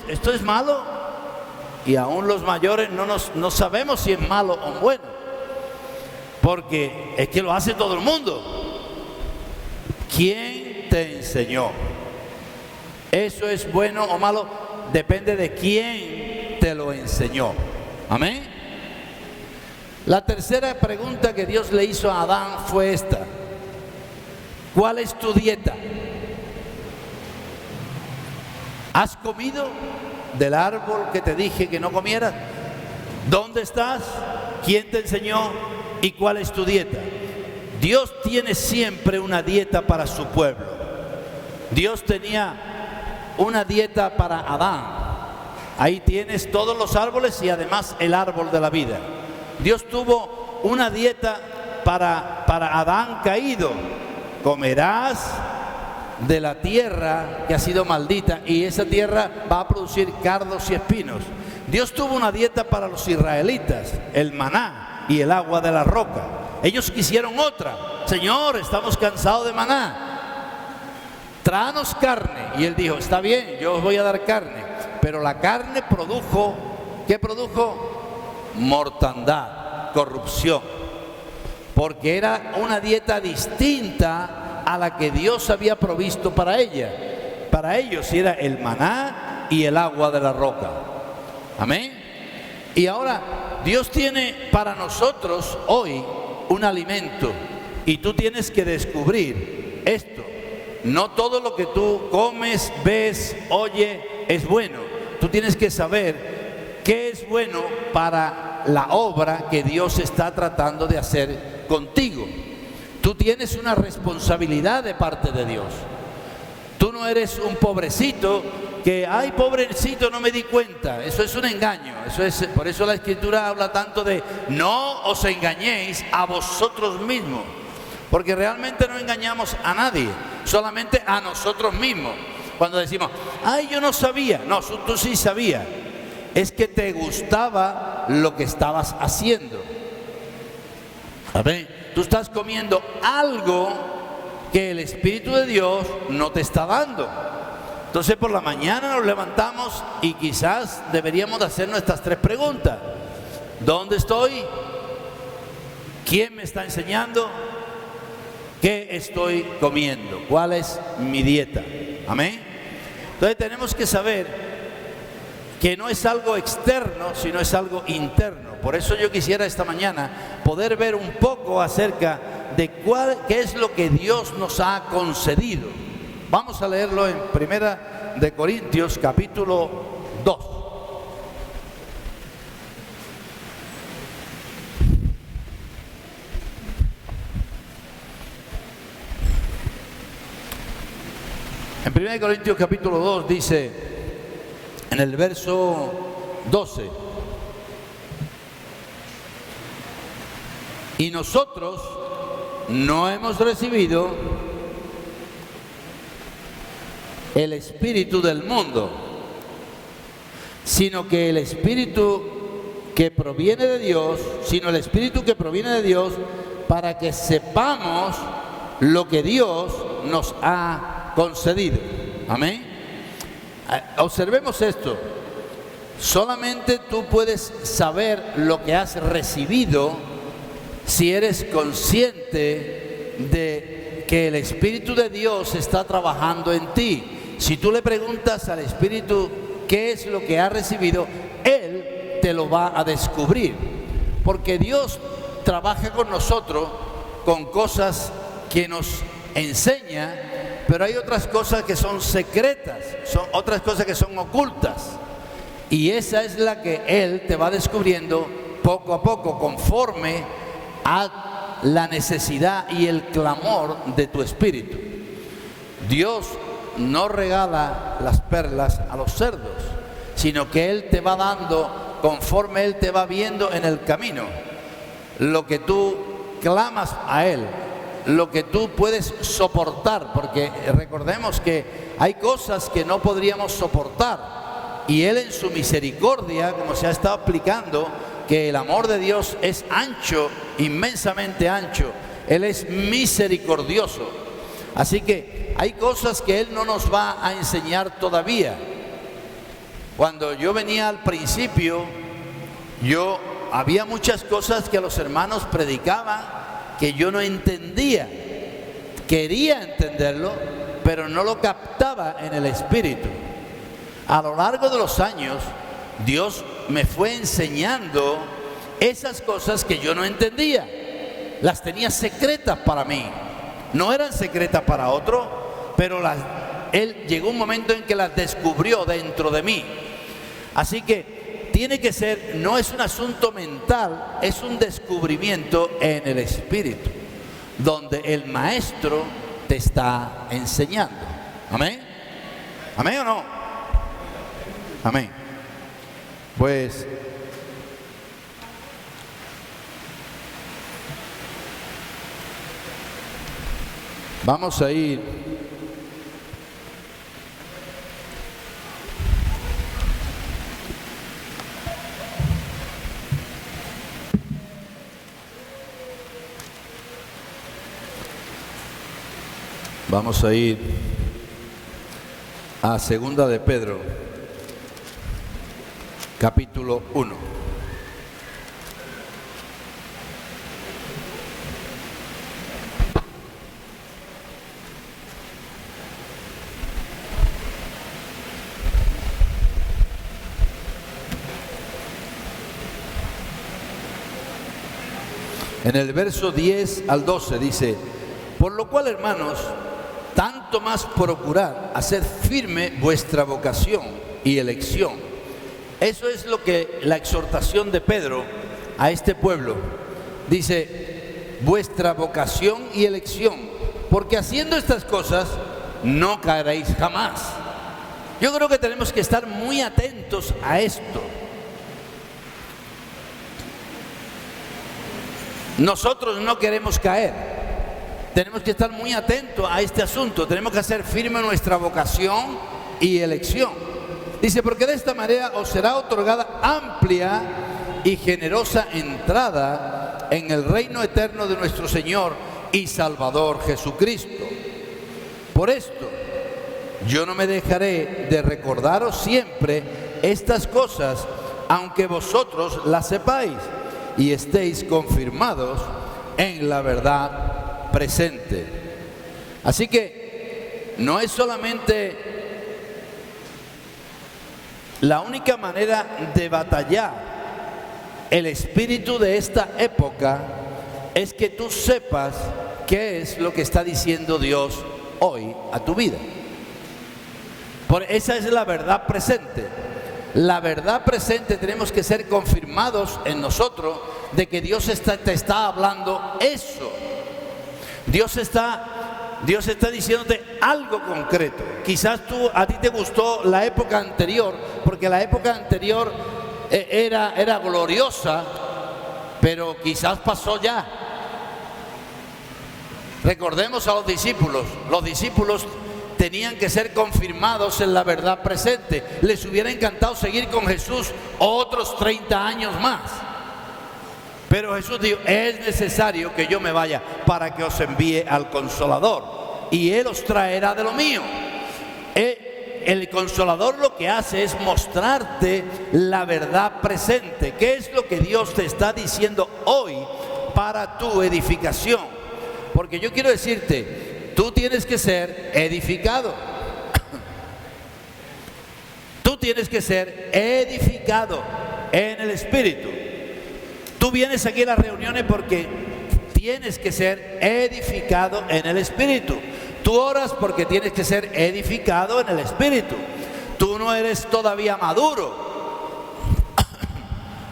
esto es malo, y aún los mayores no sabemos si es malo o bueno, porque es que lo hace todo el mundo. ¿Quién te enseñó? Eso es bueno o malo, depende de quién te lo enseñó. Amén. La tercera pregunta que Dios le hizo a Adán fue esta: ¿cuál es tu dieta? ¿Has comido del árbol que te dije que no comieras? ¿Dónde estás? ¿Quién te enseñó? ¿Y cuál es tu dieta? Dios tiene siempre una dieta para su pueblo. Dios tenía una dieta para Adán. Ahí tienes todos los árboles y además el árbol de la vida. Dios tuvo una dieta para Adán caído. Comerás de la tierra que ha sido maldita, y esa tierra va a producir cardos y espinos. Dios tuvo una dieta para los israelitas, el maná y el agua de la roca. Ellos quisieron otra. Señor, estamos cansados de maná, tráenos carne. Y Él dijo, está bien, yo os voy a dar carne. Pero la carne produjo, ¿qué produjo? Mortandad, corrupción, porque era una dieta distinta a la que Dios había provisto para ella. Para ellos era el maná y el agua de la roca. Amén. Y ahora Dios tiene para nosotros hoy un alimento, y tú tienes que descubrir esto. No todo lo que tú comes, ves, oye es bueno. Tú tienes que saber qué es bueno para la obra que Dios está tratando de hacer contigo. Tú tienes una responsabilidad de parte de Dios. Tú no eres un pobrecito que, ay, pobrecito, no me di cuenta. Eso es un engaño. Por eso la Escritura habla tanto de no os engañéis a vosotros mismos, porque realmente no engañamos a nadie, solamente a nosotros mismos. Cuando decimos, ay, yo no sabía. No, tú sí sabías. Es que te gustaba lo que estabas haciendo. Amén. Tú estás comiendo algo que el Espíritu de Dios no te está dando. Entonces por la mañana nos levantamos y quizás deberíamos de hacer nuestras 3 preguntas. ¿Dónde estoy? ¿Quién me está enseñando? ¿Qué estoy comiendo? ¿Cuál es mi dieta? Amén. Entonces tenemos que saber que no es algo externo, sino es algo interno. Por eso yo quisiera esta mañana poder ver un poco acerca de qué es lo que Dios nos ha concedido. Vamos a leerlo en 1 Corintios capítulo 2. En 1 Corintios capítulo 2 dice, en el verso 12, y nosotros no hemos recibido el espíritu del mundo, sino que el espíritu que proviene de Dios, para que sepamos lo que Dios nos ha concedido. Amén. Observemos esto. Solamente tú puedes saber lo que has recibido si eres consciente de que el Espíritu de Dios está trabajando en ti. Si tú le preguntas al Espíritu qué es lo que ha recibido, Él te lo va a descubrir. Porque Dios trabaja con nosotros con cosas que nos enseña, pero hay otras cosas que son secretas, son otras cosas que son ocultas. Y esa es la que Él te va descubriendo poco a poco, conforme a la necesidad y el clamor de tu espíritu. Dios no regala las perlas a los cerdos, sino que Él te va dando conforme Él te va viendo en el camino. Lo que tú clamas a Él, lo que tú puedes soportar, porque recordemos que hay cosas que no podríamos soportar, y Él en su misericordia, como se ha estado explicando, que el amor de Dios es ancho, inmensamente ancho. Él es misericordioso. Así que hay cosas que Él no nos va a enseñar todavía. Cuando yo venía al principio, había muchas cosas que los hermanos predicaban que yo no entendía. Quería entenderlo, pero no lo captaba en el espíritu. A lo largo de los años, Dios me fue enseñando esas cosas que yo no entendía. Las tenía secretas para mí. No eran secretas para otro, pero Él llegó un momento en que las descubrió dentro de mí. Así que tiene que ser, no es un asunto mental, es un descubrimiento en el espíritu, donde el maestro te está enseñando. ¿Amén? ¿Amén o no? Amén. Pues vamos a ir a Segunda de Pedro, capítulo 1. En el verso 10 al 12 dice: por lo cual, hermanos, tanto más procurad hacer firme vuestra vocación y elección. Eso es lo que la exhortación de Pedro a este pueblo dice: vuestra vocación y elección, porque haciendo estas cosas no caeréis jamás. Yo creo que tenemos que estar muy atentos a esto. Nosotros no queremos caer. Tenemos que estar muy atentos a este asunto. Tenemos que hacer firme nuestra vocación y elección. Dice: porque de esta manera os será otorgada amplia y generosa entrada en el reino eterno de nuestro Señor y Salvador Jesucristo. Por esto, yo no me dejaré de recordaros siempre estas cosas, aunque vosotros las sepáis y estéis confirmados en la verdad presente. Así que no es solamente La única manera de batallar el espíritu de esta época es que tú sepas qué es lo que está diciendo Dios hoy a tu vida. Esa es la verdad presente. La verdad presente, tenemos que ser confirmados en nosotros de que Dios te está hablando eso. Dios está diciéndote algo concreto. Quizás a ti te gustó la época anterior, porque la época anterior era gloriosa, pero quizás pasó ya. Recordemos a los discípulos. Los discípulos tenían que ser confirmados en la verdad presente. Les hubiera encantado seguir con Jesús otros 30 años más. Pero Jesús dijo, es necesario que yo me vaya para que os envíe al Consolador. Y Él os traerá de lo mío. El Consolador lo que hace es mostrarte la verdad presente. ¿Qué es lo que Dios te está diciendo hoy para tu edificación? Porque yo quiero decirte, tú tienes que ser edificado. Tú tienes que ser edificado en el Espíritu. Tú vienes aquí a las reuniones porque tienes que ser edificado en el Espíritu. Tú oras porque tienes que ser edificado en el Espíritu. Tú no eres todavía maduro.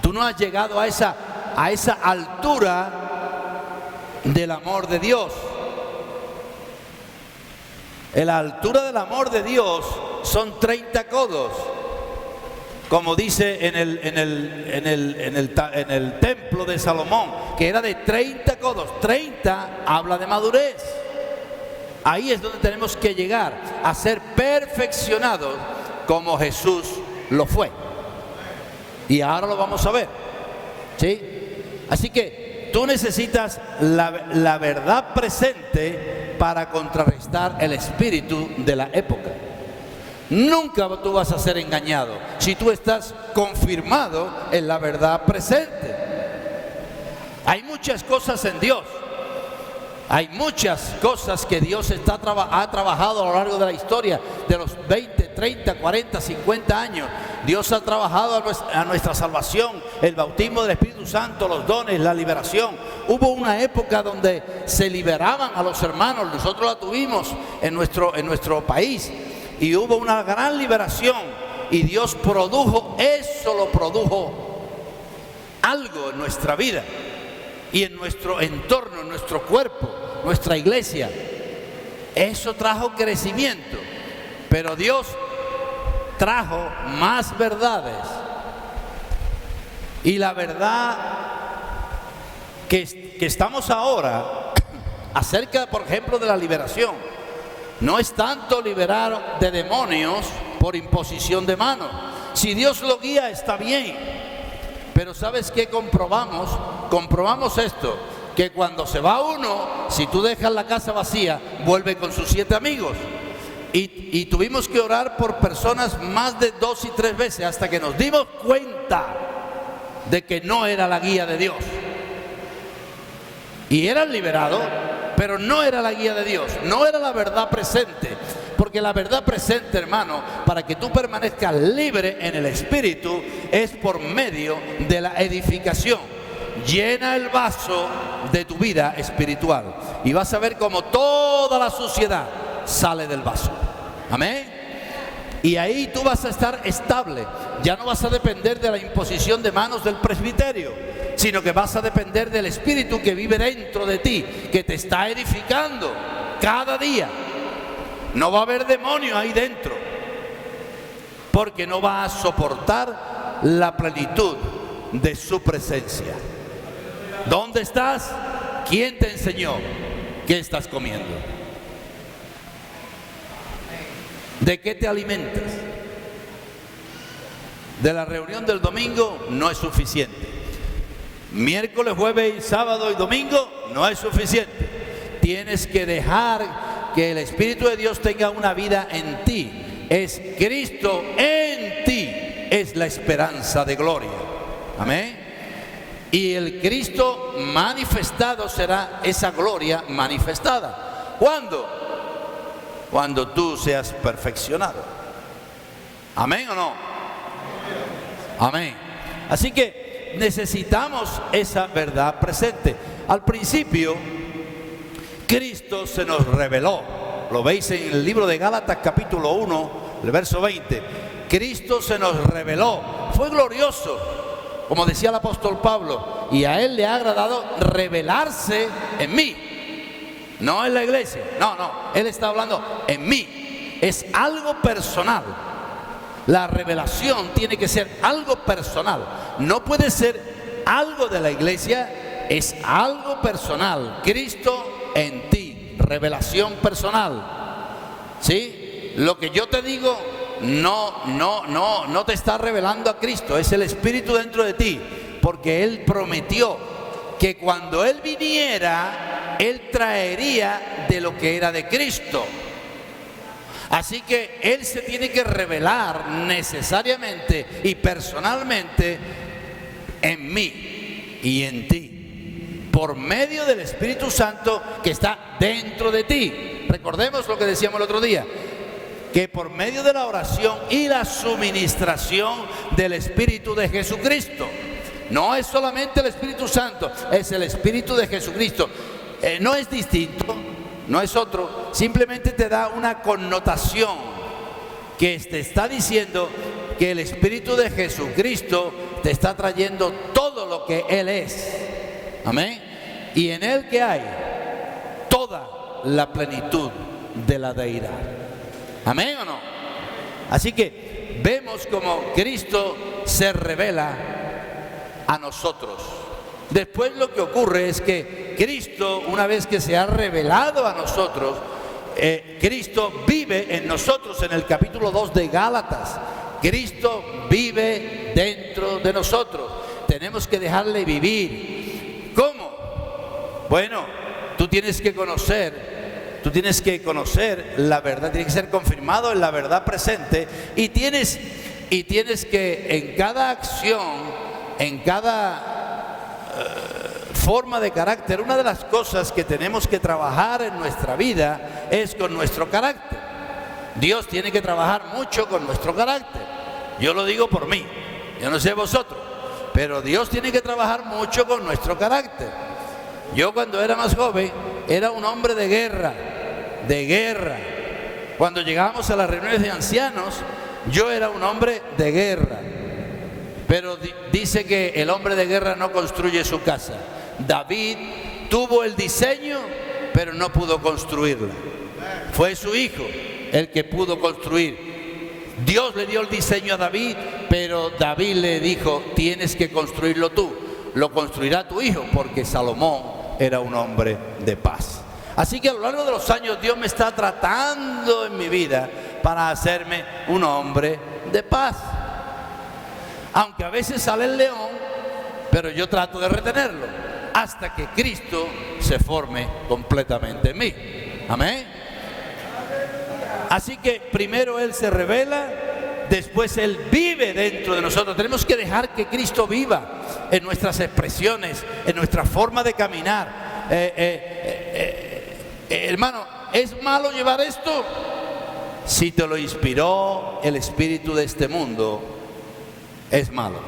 Tú no has llegado a esa altura del amor de Dios. La altura del amor de Dios son 30 codos. Como dice en el templo de Salomón, que era de 30 codos. 30 habla de madurez. Ahí es donde tenemos que llegar a ser perfeccionados como Jesús lo fue. Y ahora lo vamos a ver, ¿sí? Así que tú necesitas la verdad presente para contrarrestar el espíritu de la época. Nunca tú vas a ser engañado si tú estás confirmado en la verdad presente. Hay muchas cosas en Dios. Hay muchas cosas que Dios ha trabajado a lo largo de la historia, de los 20, 30, 40, 50 años. Dios ha trabajado a nuestra salvación, el bautismo del Espíritu Santo, los dones, la liberación. Hubo una época donde se liberaban a los hermanos, nosotros la tuvimos en nuestro país, y hubo una gran liberación, y Dios produjo, eso lo produjo algo en nuestra vida y en nuestro entorno, en nuestro cuerpo, nuestra iglesia. Eso trajo crecimiento, pero Dios trajo más verdades. Y la verdad que estamos ahora acerca, por ejemplo, de la liberación, no es tanto liberar de demonios por imposición de mano. Si Dios lo guía, está bien. Pero ¿sabes qué comprobamos? Comprobamos esto, que cuando se va uno, si tú dejas la casa vacía, vuelve con sus 7 amigos. Y tuvimos que orar por personas más de 2 y 3 veces hasta que nos dimos cuenta de que no era la guía de Dios. Y eran liberados, pero no era la guía de Dios, no era la verdad presente. Porque la verdad presente, hermano, para que tú permanezcas libre en el Espíritu, es por medio de la edificación. Llena el vaso de tu vida espiritual y vas a ver cómo toda la suciedad sale del vaso. Amén. Y ahí tú vas a estar estable. Ya no vas a depender de la imposición de manos del presbiterio, sino que vas a depender del Espíritu que vive dentro de ti, que te está edificando cada día. No va a haber demonio ahí dentro, porque no va a soportar la plenitud de su presencia. ¿Dónde estás? ¿Quién te enseñó? ¿Qué estás comiendo? ¿De qué te alimentas? De la reunión del domingo no es suficiente. Miércoles, jueves, y sábado y domingo no es suficiente. Tienes que dejar que el Espíritu de Dios tenga una vida en ti. Es Cristo en ti, es la esperanza de gloria. Amén. Y el Cristo manifestado será esa gloria manifestada. ¿Cuándo? Cuando tú seas perfeccionado. Amén o no. Amén. Así que necesitamos esa verdad presente. Al principio, Cristo se nos reveló. Lo veis en el libro de Gálatas capítulo 1, el verso 20. Cristo se nos reveló. Fue glorioso, como decía el apóstol Pablo, y a Él le ha agradado revelarse en mí. No en la iglesia, no, Él está hablando en mí. Es algo personal. La revelación tiene que ser algo personal. No puede ser algo de la iglesia, es algo personal. Cristo en ti, revelación personal. ¿Sí? Lo que yo te digo no te está revelando a Cristo, es el Espíritu dentro de ti, porque Él prometió que cuando Él viniera, Él traería de lo que era de Cristo. Así que Él se tiene que revelar necesariamente y personalmente en mí y en ti, por medio del Espíritu Santo que está dentro de ti. Recordemos lo que decíamos el otro día, que por medio de la oración y la suministración del Espíritu de Jesucristo, no es solamente el Espíritu Santo, es el Espíritu de Jesucristo. No es distinto, no es otro, simplemente te da una connotación que te está diciendo que el Espíritu de Jesucristo te está trayendo todo lo que Él es. Amén. Y en Él que hay toda la plenitud de la deidad. Amén o no. Así que vemos como Cristo se revela a nosotros. Después lo que ocurre es que Cristo, una vez que se ha revelado a nosotros, Cristo vive en nosotros. En el capítulo 2 de Gálatas, Cristo vive dentro de nosotros. Tenemos que dejarle vivir. ¿Cómo? Bueno, tú tienes que conocer la verdad, tiene que ser confirmado en la verdad presente, y tienes que en cada acción, en cada forma de carácter, una de las cosas que tenemos que trabajar en nuestra vida es con nuestro carácter. Dios tiene que trabajar mucho con nuestro carácter. Yo lo digo por mí, yo no sé vosotros, pero Dios tiene que trabajar mucho con nuestro carácter. Yo cuando era más joven era un hombre de guerra. Cuando llegábamos a las reuniones de ancianos, yo era un hombre de guerra. Pero dice que el hombre de guerra no construye su casa. David tuvo el diseño, pero no pudo construirla. Fue su hijo el que pudo construir. Dios le dio el diseño a David, pero David le dijo, tienes que construirlo tú. Lo construirá tu hijo, porque Salomón era un hombre de paz. Así que a lo largo de los años Dios me está tratando en mi vida para hacerme un hombre de paz. Aunque a veces sale el león, pero yo trato de retenerlo hasta que Cristo se forme completamente en mí. Amén. Así que primero Él se revela, después Él vive dentro de nosotros. Tenemos que dejar que Cristo viva en nuestras expresiones, en nuestra forma de caminar. Hermano, ¿es malo llevar esto? Si te lo inspiró el espíritu de este mundo, es malo.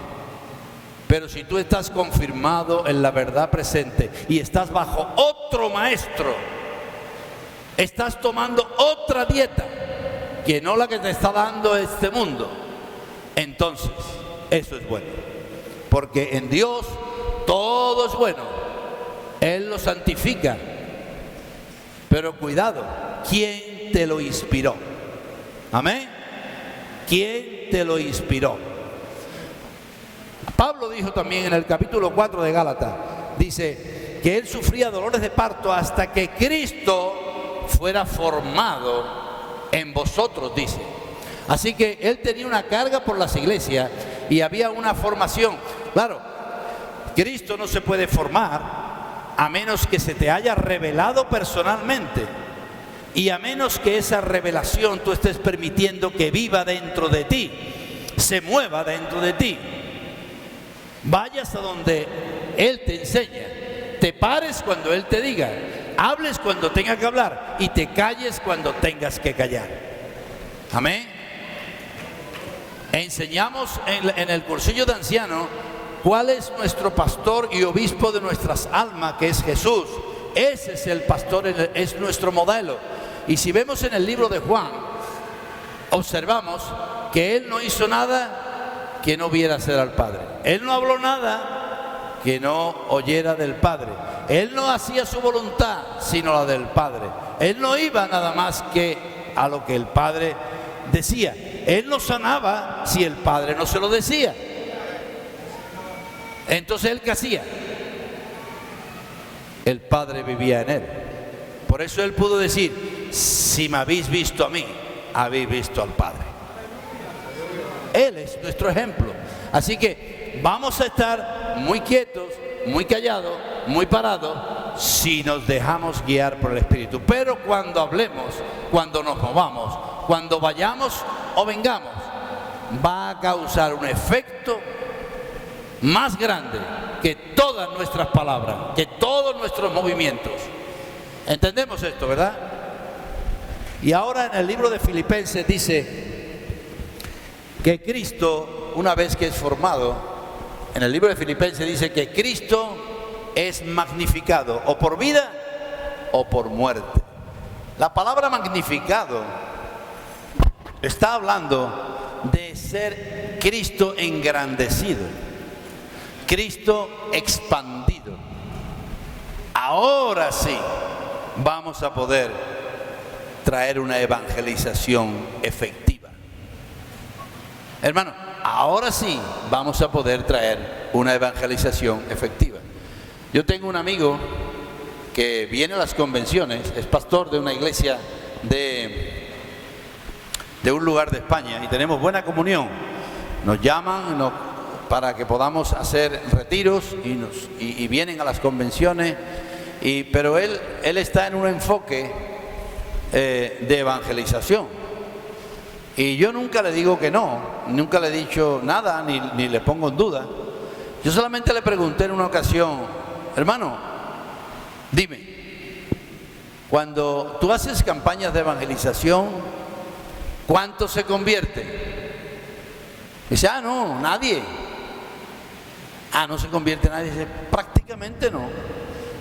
Pero si tú estás confirmado en la verdad presente y estás bajo otro maestro, estás tomando otra dieta que no la que te está dando este mundo, entonces eso es bueno, porque en Dios todo es bueno. Él lo santifica. Pero cuidado, ¿quién te lo inspiró? Amén. ¿Quién te lo inspiró? Pablo dijo también en el capítulo 4 de Gálatas, dice que él sufría dolores de parto hasta que Cristo fuera formado en vosotros, dice. Así que él tenía una carga por las iglesias y había una formación. Claro, Cristo no se puede formar a menos que se te haya revelado personalmente, y a menos que esa revelación tú estés permitiendo que viva dentro de ti, se mueva dentro de ti. Vayas a donde Él te enseña, te pares cuando Él te diga, hables cuando tenga que hablar y te calles cuando tengas que callar. Amén. enseñamos en el cursillo de ancianos cuál es nuestro pastor y obispo de nuestras almas, que es Jesús. Ese es el pastor, es nuestro modelo. Y si vemos en el libro de Juan, observamos que Él no hizo nada que no viera hacer al Padre. Él no habló nada que no oyera del Padre. Él no hacía su voluntad, sino la del Padre. Él no iba nada más que a lo que el Padre decía. Él no sanaba si el Padre no se lo decía. Entonces, ¿él qué hacía? El Padre vivía en él. Por eso él pudo decir: si me habéis visto a mí, habéis visto al Padre. Él es nuestro ejemplo. Así que vamos a estar muy quietos, muy callados, muy parados, si nos dejamos guiar por el Espíritu. Pero cuando hablemos, cuando nos movamos, cuando vayamos o vengamos, va a causar un efecto más grande que todas nuestras palabras, que todos nuestros movimientos. ¿Entendemos esto, verdad? Y ahora en el libro de Filipenses dice que Cristo, una vez que es formado, en el libro de Filipenses dice que Cristo es magnificado o por vida o por muerte. La palabra magnificado está hablando de ser Cristo engrandecido, Cristo expandido. Ahora sí vamos a poder traer una evangelización efectiva. Hermano, ahora sí vamos a poder traer una evangelización efectiva. Yo tengo un amigo que viene a las convenciones, es pastor de una iglesia de un lugar de España, y tenemos buena comunión. Nos llaman para que podamos hacer retiros y vienen a las convenciones, pero él está en un enfoque de evangelización. Y yo nunca le digo que no, nunca le he dicho nada, ni le pongo en duda. Yo solamente le pregunté en una ocasión: hermano, dime, cuando tú haces campañas de evangelización, ¿cuántos se convierten? Dice: no, nadie. No se convierte nadie. Dice: prácticamente no.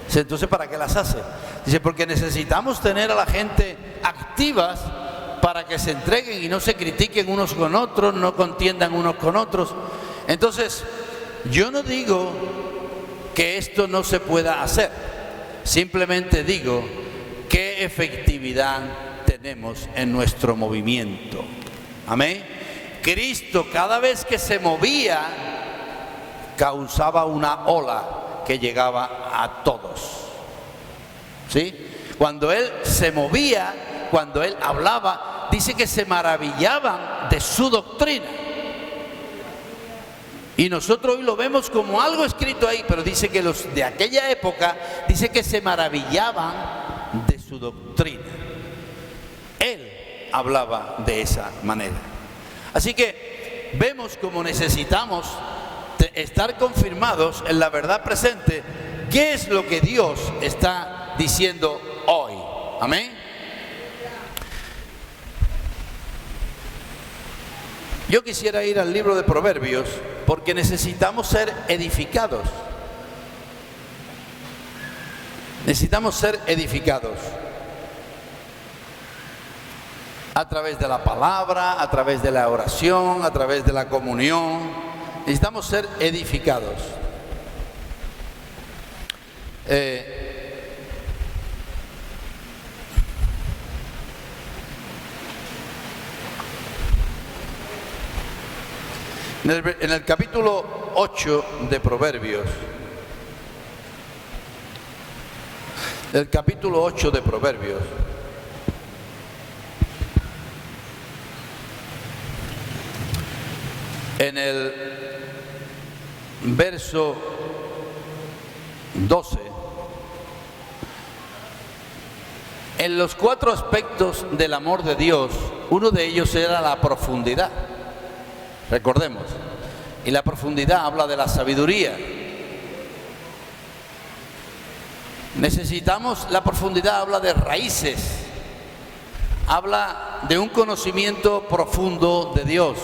Dice: entonces, ¿para qué las hace? Dice: porque necesitamos tener a la gente activas para que se entreguen y no se critiquen unos con otros, no contiendan unos con otros. Entonces, yo no digo que esto no se pueda hacer, simplemente digo qué efectividad tenemos en nuestro movimiento. Amén. Cristo, cada vez que se movía, causaba una ola que llegaba a todos. ¿Sí? Cuando Él se movía, cuando Él hablaba, dice que se maravillaban de su doctrina. Y nosotros hoy lo vemos como algo escrito ahí, pero dice que los de aquella época, dice que se maravillaban de su doctrina. Él hablaba de esa manera. Así que vemos como necesitamos estar confirmados en la verdad presente. ¿Qué es lo que Dios está diciendo hoy? Amén. Yo quisiera ir al libro de Proverbios porque necesitamos ser edificados. Necesitamos ser edificados a través de la palabra, a través de la oración, a través de la comunión. Necesitamos ser edificados. En el capítulo 8 de Proverbios, en el verso 12, en los 4 aspectos del amor de Dios, uno de ellos era la profundidad. Recordemos, y la profundidad habla de la sabiduría. Necesitamos, la profundidad habla de raíces, habla de un conocimiento profundo de Dios.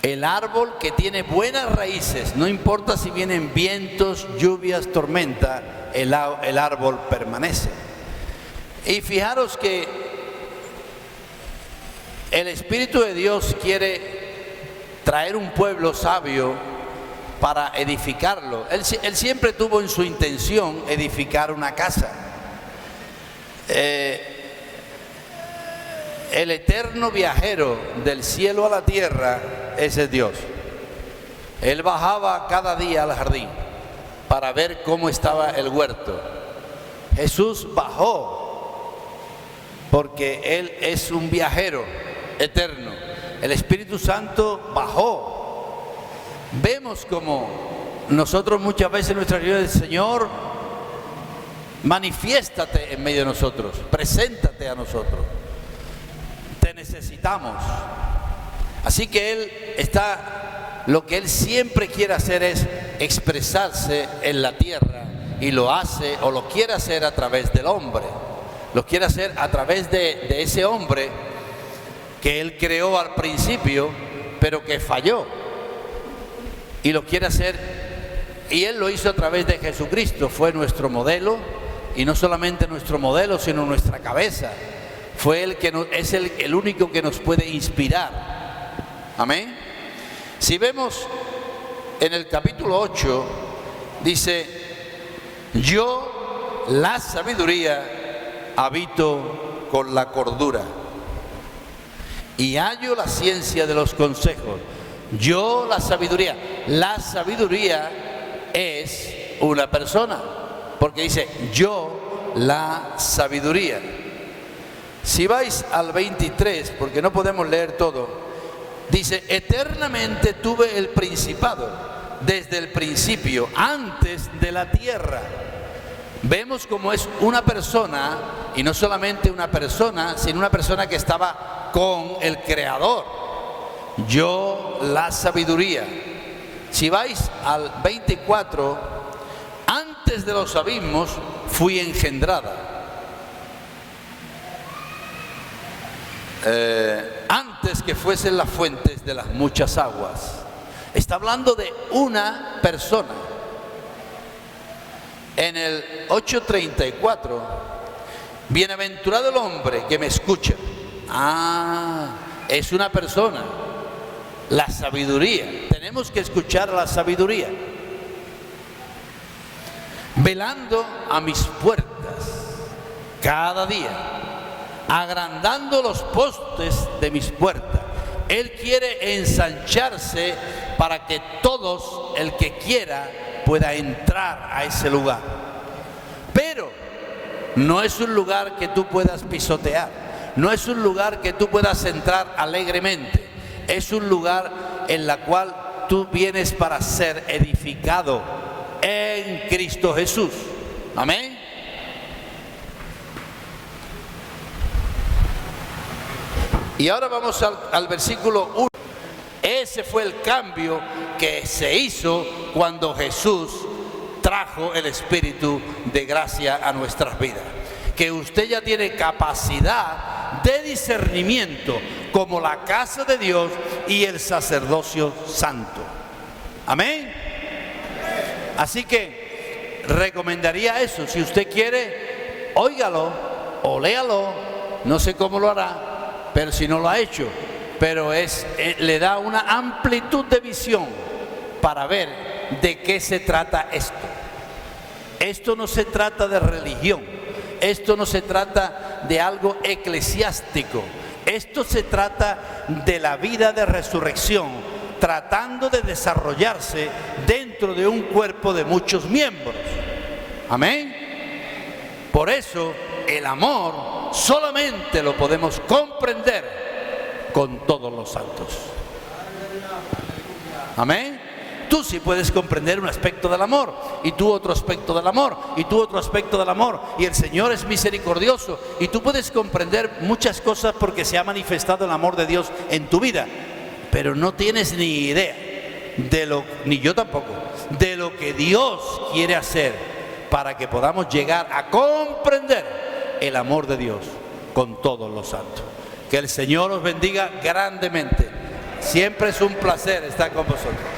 El árbol que tiene buenas raíces, no importa si vienen vientos, lluvias, tormenta, el árbol permanece. Y fijaros que el Espíritu de Dios quiere traer un pueblo sabio para edificarlo. Él siempre tuvo en su intención edificar una casa. El eterno viajero del cielo a la tierra, ese es Dios. Él bajaba cada día al jardín para ver cómo estaba el huerto. Jesús bajó porque Él es un viajero eterno. El Espíritu Santo bajó. Vemos como nosotros muchas veces en nuestra vida del Señor, manifiéstate en medio de nosotros, preséntate a nosotros. Te necesitamos. Así que Él está, lo que Él siempre quiere hacer es expresarse en la tierra, y lo hace o lo quiere hacer a través del hombre. Lo quiere hacer a través de ese hombre que Él creó al principio, pero que falló. Y lo quiere hacer, y Él lo hizo a través de Jesucristo. Fue nuestro modelo, y no solamente nuestro modelo, sino nuestra cabeza. Fue Él que es el único que nos puede inspirar. Amén. Si vemos en el capítulo 8, dice: yo, la sabiduría, habito con la cordura, y hallo la ciencia de los consejos. Yo, la sabiduría. La sabiduría es una persona, porque dice: yo, la sabiduría. Si vais al 23, porque no podemos leer todo, dice: eternamente tuve el principado, desde el principio, antes de la tierra. Vemos cómo es una persona, y no solamente una persona, sino una persona que estaba con el Creador. Yo, la sabiduría. Si vais al 24, antes de los abismos fui engendrada. Antes que fuesen las fuentes de las muchas aguas. Está hablando de una persona. En el 8:34, bienaventurado el hombre que me escucha. Es una persona. La sabiduría. Tenemos que escuchar a la sabiduría. Velando a mis puertas cada día, agrandando los postes de mis puertas. Él quiere ensancharse para que todos, el que quiera, pueda entrar a ese lugar. Pero no es un lugar que tú puedas pisotear, no es un lugar que tú puedas entrar alegremente. Es un lugar en la cual tú vienes para ser edificado en Cristo Jesús. Amén. Y ahora vamos al versículo 1. Ese fue el cambio que se hizo cuando Jesús trajo el Espíritu de gracia a nuestras vidas. Que usted ya tiene capacidad de discernimiento como la casa de Dios y el sacerdocio santo. Amén. Así que recomendaría eso. Si usted quiere, óigalo o léalo. No sé cómo lo hará, pero si no lo ha hecho, pero le da una amplitud de visión para ver de qué se trata esto. Esto no se trata de religión, esto no se trata de algo eclesiástico, esto se trata de la vida de resurrección, tratando de desarrollarse dentro de un cuerpo de muchos miembros. Amén. Por eso el amor solamente lo podemos comprender con todos los santos. Amén. Tú sí puedes comprender un aspecto del amor, y tú otro aspecto del amor, y tú otro aspecto del amor, y el Señor es misericordioso, y tú puedes comprender muchas cosas porque se ha manifestado el amor de Dios en tu vida, pero no tienes ni idea ni yo tampoco, de lo que Dios quiere hacer para que podamos llegar a comprender el amor de Dios con todos los santos. Que el Señor os bendiga grandemente. Siempre es un placer estar con vosotros.